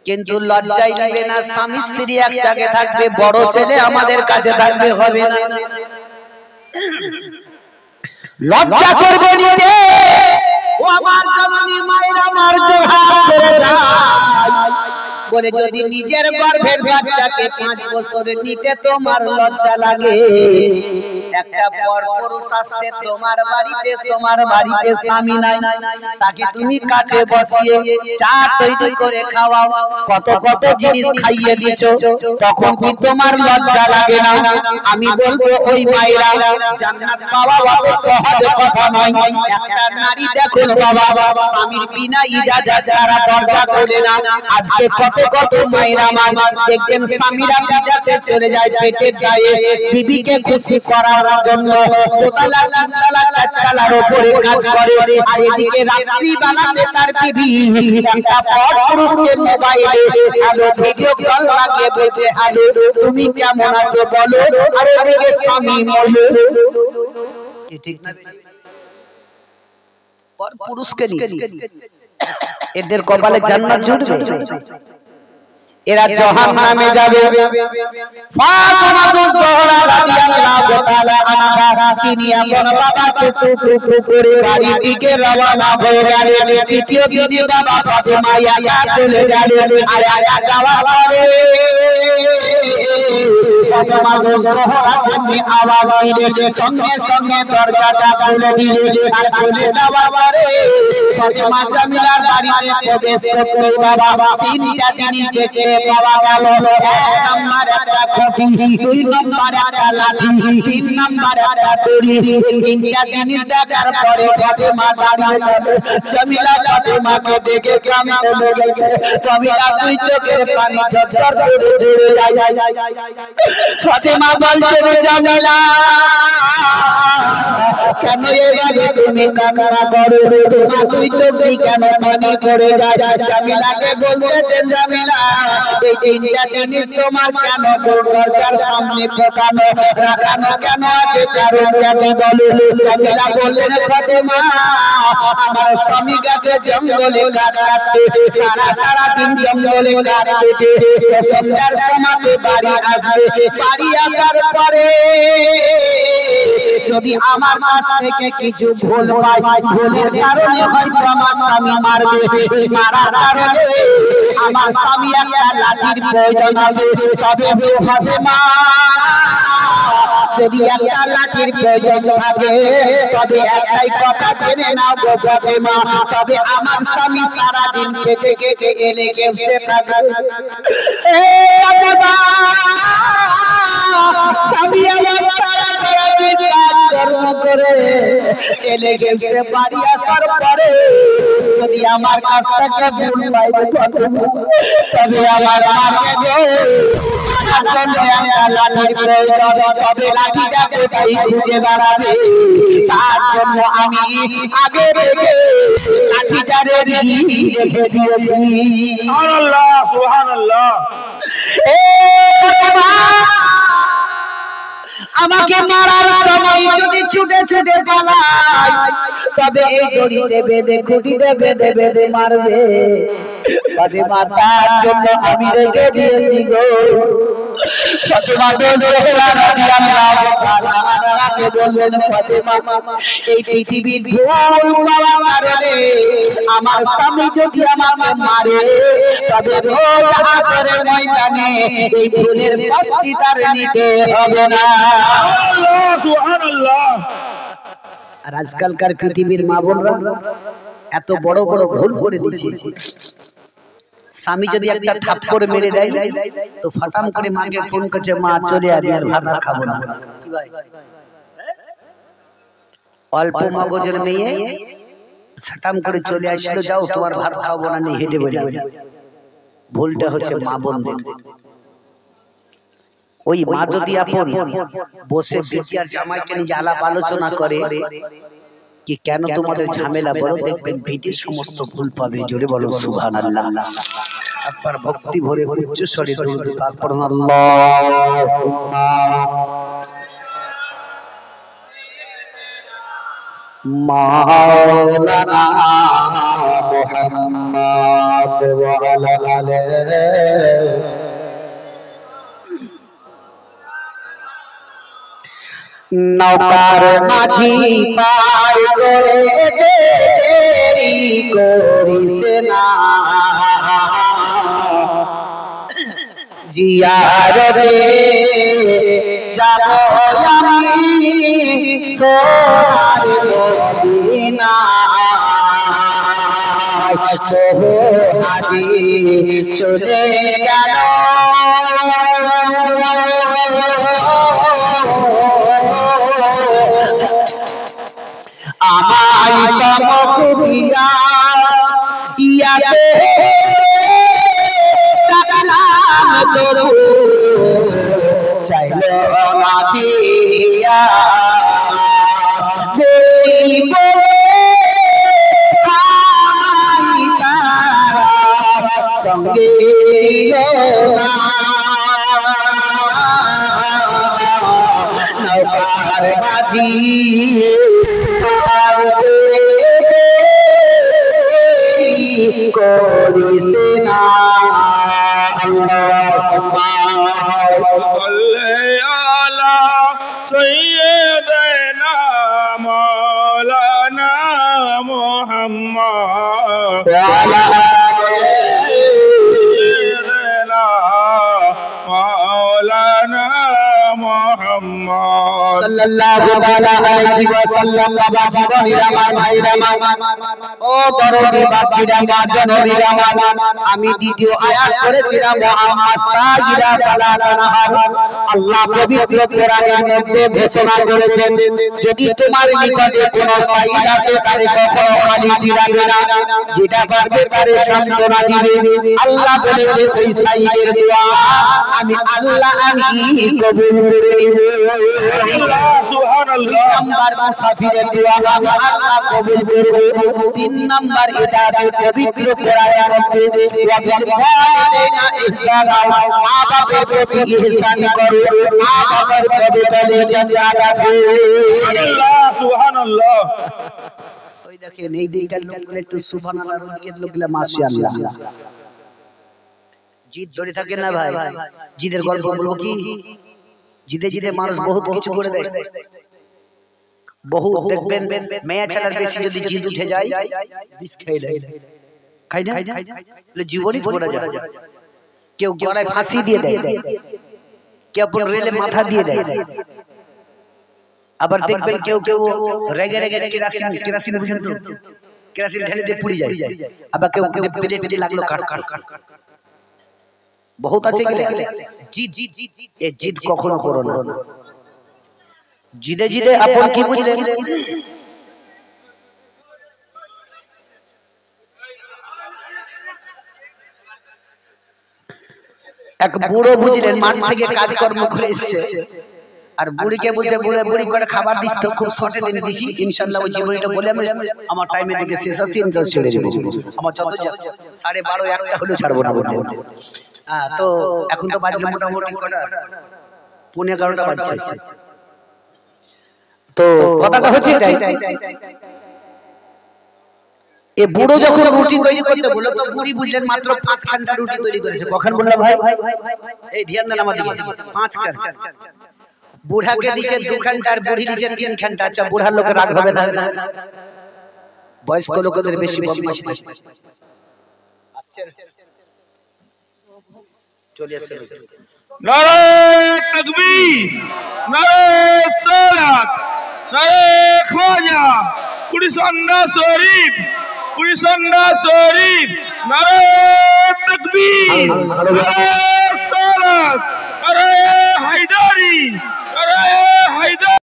কিন্তু লজ্জাই নিবে না স্বামী স্ত্রী এক জায়গায় থাকবে বড় ছেলে আমাদের কাছে থাকবে হবে না লজ্জা করবে নিতে ও আমার জননী মায়ের আমার জোহার করে যায় বলে যদি নিজের গর্ভের বাচ্চাকে 5 বছর নিতে তোমার লজ্জা লাগে, একটা পরপুরুষ আসছে তোমার বাড়িতে স্বামী নাই, তাকে তুমি কাছে বসিয়ে চা তৈরি করে খাওয়াও, কত কত জিনিস খাইয়ে দিছো, তখন কি তোমার লজ্জা লাগে না? আমি বলবো ওই মায়েরা জান্নাত পাওয়া অত সহজ কথা নয়। একটা নারী দেখুন বাবা স্বামীর বিনা ইজাজত ছাড়া দরজা খোলে না। আজকে কত কত মায়েরা দেখবেন স্বামীরা বিদেশে চলে যায় পেটের দায়ে বিবিকে খুশি করার জন্য দোতলা তিনতলা চারতলার উপরে কাজ করে, আর এদিকে রাত্রি বেলাতে তার বিবি একটা পরপুরুষকে মোবাইলে হ্যালো ভিডিও কল লাগিয়ে বলছে হ্যালো তুমি কেমন আছো বলো, আর এদিকে স্বামী বলে ঠিক না পরপুরুষকে নিয়ে এদের কপালে জান্নাত জুটবে, এরা জাহান্নামে যাবে। ফাতিমাতুজ জোহরা রাদিয়াল্লাহু তাআলা আনহা তিনি আপন বাবাকে টুকরো করে বাড়ির দিকে রওনা হয়ে গেলেন। তৃতীয় দিনে বাবা ফাতিমা একা চলে গেলেন, আর একা যাওয়ার পরে ফাতিমাতুজ জোহরা তিনি আওয়াজ দিলেন, সঙ্গে সঙ্গে দরজাটা খুলে দিলেন, আর খুলে দেওয়ার পরে ফাতিমা জামিলার বাড়িতে প্রবেশ করতে বাবা তিনটা জিনিস দেখে পাওয়া গেল। 1 নাম্বার একটা খুঁটি, 2 নাম্বার একটা লাঠি, 3 নাম্বার একটা দড়ি। তিনটা জিনিস দেখার পরে ফাতিমা দাঁড়িয়ে গেল। জামিলা ফাতিমাকে দেখে কাঁদতে লেগেছে। জামিলা দুই চোখের পানি ঝরঝর করে ঝরে যায়। ফাতিমা বলছে জামিলা কেন এভাবে তুমি কান্না করো, তোমার দুই চোখে কেন পানি পড়ে যায়? জামিলাকে বলতেছেন জামিলা এই তিনটা জিনিস তোমার কেন দরজার সামনে ঢোকানো রাখানো কেন আছে চারুটাকে বলো। জামিলা বললেন ফাতিমা আমার স্বামী গেছে জঙ্গলে কাঠ কাটতে, সারা দিন জঙ্গলে কাঠ কেটে সন্ধ্যার সময়তে বাড়ি আসবে, বাড়ি আসার পরে যদি আমার কাছ থেকে কিছু ভুল পাই, ভুলের কারণে হয়তো আমার স্বামী মারবে, মারার কারণে আমার স্বামী একটা লাঠির প্রয়োজন আছে, তবে ফাতিমা যদি একটা লাঠির প্রয়োজন থাকে তবে একটাই কথা জেনে নাও গো ফাতিমা, তবে আমার স্বামী সারাদিন খেতে খেতে এলে গেছে থাকবে। স্বামী আমার সারাদিন কাজ কর্ম করে এলে গেছে, বাড়ি আসার পরে যদি আমার কাছ থেকে ভুল পাই তবে আমার মাকে গো তবে লাঠিটা কোথায় খুঁজে বেড়াবে, তার জন্য আমি আগে থেকে লাঠিটা রেডি রেখে দিয়েছি। সুবহানাল্লাহ সুবহানাল্লাহ। আমাকে মারার সময় যদি ছুটে ছুটে পালাই তবে এই দড়িতে বেঁধে খুঁটিতে বেঁধে বেঁধে মারবে, ফাতিমা তার জন্য আমি রেখে দিয়েছি গো। ফাতিমা জোহরা রাদিয়াল্লাহু তাআলা আনহাকে বললেন ফাতিমা এই পৃথিবীর ভুল পাওয়ার কারণে আমার স্বামী যদি আমাকে মারে তবে রোজ হাসরের ময়দানে এই ভুলের প্রায়শ্চিত্ত নিতে হবে না। সুবহানাল্লাহ। আর আজকালকার পৃথিবীর মা বোনরা এত বড় বড় ভুল করে দিয়েছে, স্বামী যদি একটা থাপ্পড় মেরে দেয় তো ফাটাম করে মাকে ফোন করছে মা চলে আয় আর ভাত আর খাবো না। কি ভাই অল্প মগজের মেয়ে সাটাম করে চলে আসলো যাও তোমার ভাত খাবো না নিয়ে হেঁটে বেরিয়ে। ভুলটা হচ্ছে মা বোনদের। ওই মা যদি আপন বসে বেটি আর জামাইকে নিয়ে আলাপ আলোচনা করে কি কেন তোমাদের ঝামেলা বলো, দেখবেন বেটির সমস্ত ভুল পাবে। জোরে বলো সুবহানাল্লাহ। একবার ভক্তি ভরে উচ্চ স্বরে দরুদ পাক পড়ুন আল্লাহুম্মা মাওলানা মুহাম্মদ ওয়া আলা আলিহি নৌকার মাঝি পার করে দেরি করিস না, জিয়ারতে যাব আমি সোনার মদিনা বহু হাজি চলে গেল আমায় সমক দিয়া ইয়াতে তাকলাম তরু চাইল না ফিরিয়া দেব সঙ্গে নৌকার মাঝি করিস না আলা সৈয়দনা মাওলানা মুহাম্মদ মাওলানা মুহাম্মদ সাল্লাল্লাহু তাআলা আলাইহি ওয়াসাল্লাম। বাবা জীবনের আমার ভাইরা ও বড়দি বাপজিরা মা জননীরা আমি দ্বিতীয় আয়াত পড়েছিলাম মুহাম্মদ সাইয়্যিদা ফালা তানহার। আল্লাহ পবিত্র কোরআনের মধ্যে ঘোষণা করেছেন যদি তোমার নিকটে কোনো সাইয়্যিদ আছে তারে কখনো খালি ফিরাবে না, যেটা পারবে তারে সান্ত্বনা দিবে। আল্লাহ বলেছে ওই সাইয়্যিদের দোয়া আমি আল্লাহ আমি কবুল করে নিব। সুবহানাল্লাহ। নাম্বার মুসাফিরের দোয়া আল্লাহ কবুল করবে। 3 নাম্বার এটা আছে পবিত্র কোরআনের মধ্যে ওয়া বিল ওয়ালিদাইনা ইহসানা, মা বাবার প্রতি ইহসান করো, মা বাবার পদতলে জান্নাত আছে। সুবহানাল্লাহ। ওই দেখেন এই দিকটার লোকগুলো একটু সুবহানাল্লাহ ওই দিকের লোকগুলো মাশাআল্লাহ জিদ ধরে থাকে না ভাই। জিদের গল্প বলবো কি? জিদে জিদে মানুষ বহুত কিছু করে দেয়। বহু দেখবেন মেয়ে ছেলের বেশি যদি জিদ উঠে যায় বিষ খেয়ে দেয়, খাই না জীবনই পড়ে যায়। কেউ গলায় ফাঁসি দিয়ে দেয়, কেউ রেলে মাথা দিয়ে দেয়। আবার দেখবেন কেউ কেউ রেগে রেগে কেরাসিন বুঝেন তো, কেরাসিন ঢেলে দিয়ে পুড়ে যায়। আবার কেউ পেটে পেটে লাগলো কাট কাট কাট। বহুত আছে জিদ এ জিদ কখনো করো না। জিদে জিদে আপন কি বুঝলেন? এক বুড়ো বুঝলেন মাঠ থেকে কাজকর্ম করে এসেছে, আর বুড়িকে বলছে বুড়ি করে খাবার দিস তো খুব শর্টে দিন দিছি, ইনশাআল্লাহ ওই জীবনটা বলে আমার টাইমে দিকে শেষ আছে ইনশাআল্লাহ ছেড়ে দেব। আমার যত 12:30 একটা হলো ছাড়বো না বলতে। তো এখন তো বাজে মোটামুটি কটা 11:15 বাজছে। তো কথাটা হচ্ছে এ বুড়ো যখন রুটি তৈরি করতে বললো তো বুড়ি বুঝলেন মাত্র 5 খান্ডা রুটি তৈরি করেছে। কখন বললাম ভাই এই ধ্যান দেন আমাদের 5 খান্ডা। বুড়াকে দিয়েছে 2 খান্ডা আর বুড়ি দিয়েছে 3 খান্ডা। আচ্ছা বুড়ার লোকের রাগ হবে না? বয়স্ক লোকদের বেশি বদমাশ না। চলে আসছে নারে তাকবীর, নারে সালাত, নারে খাজা, কুড়িসন্ডা শরীফ, নারে তাকবীর, নারে সালাত, নারে হায়দারি, নারে হায়দার।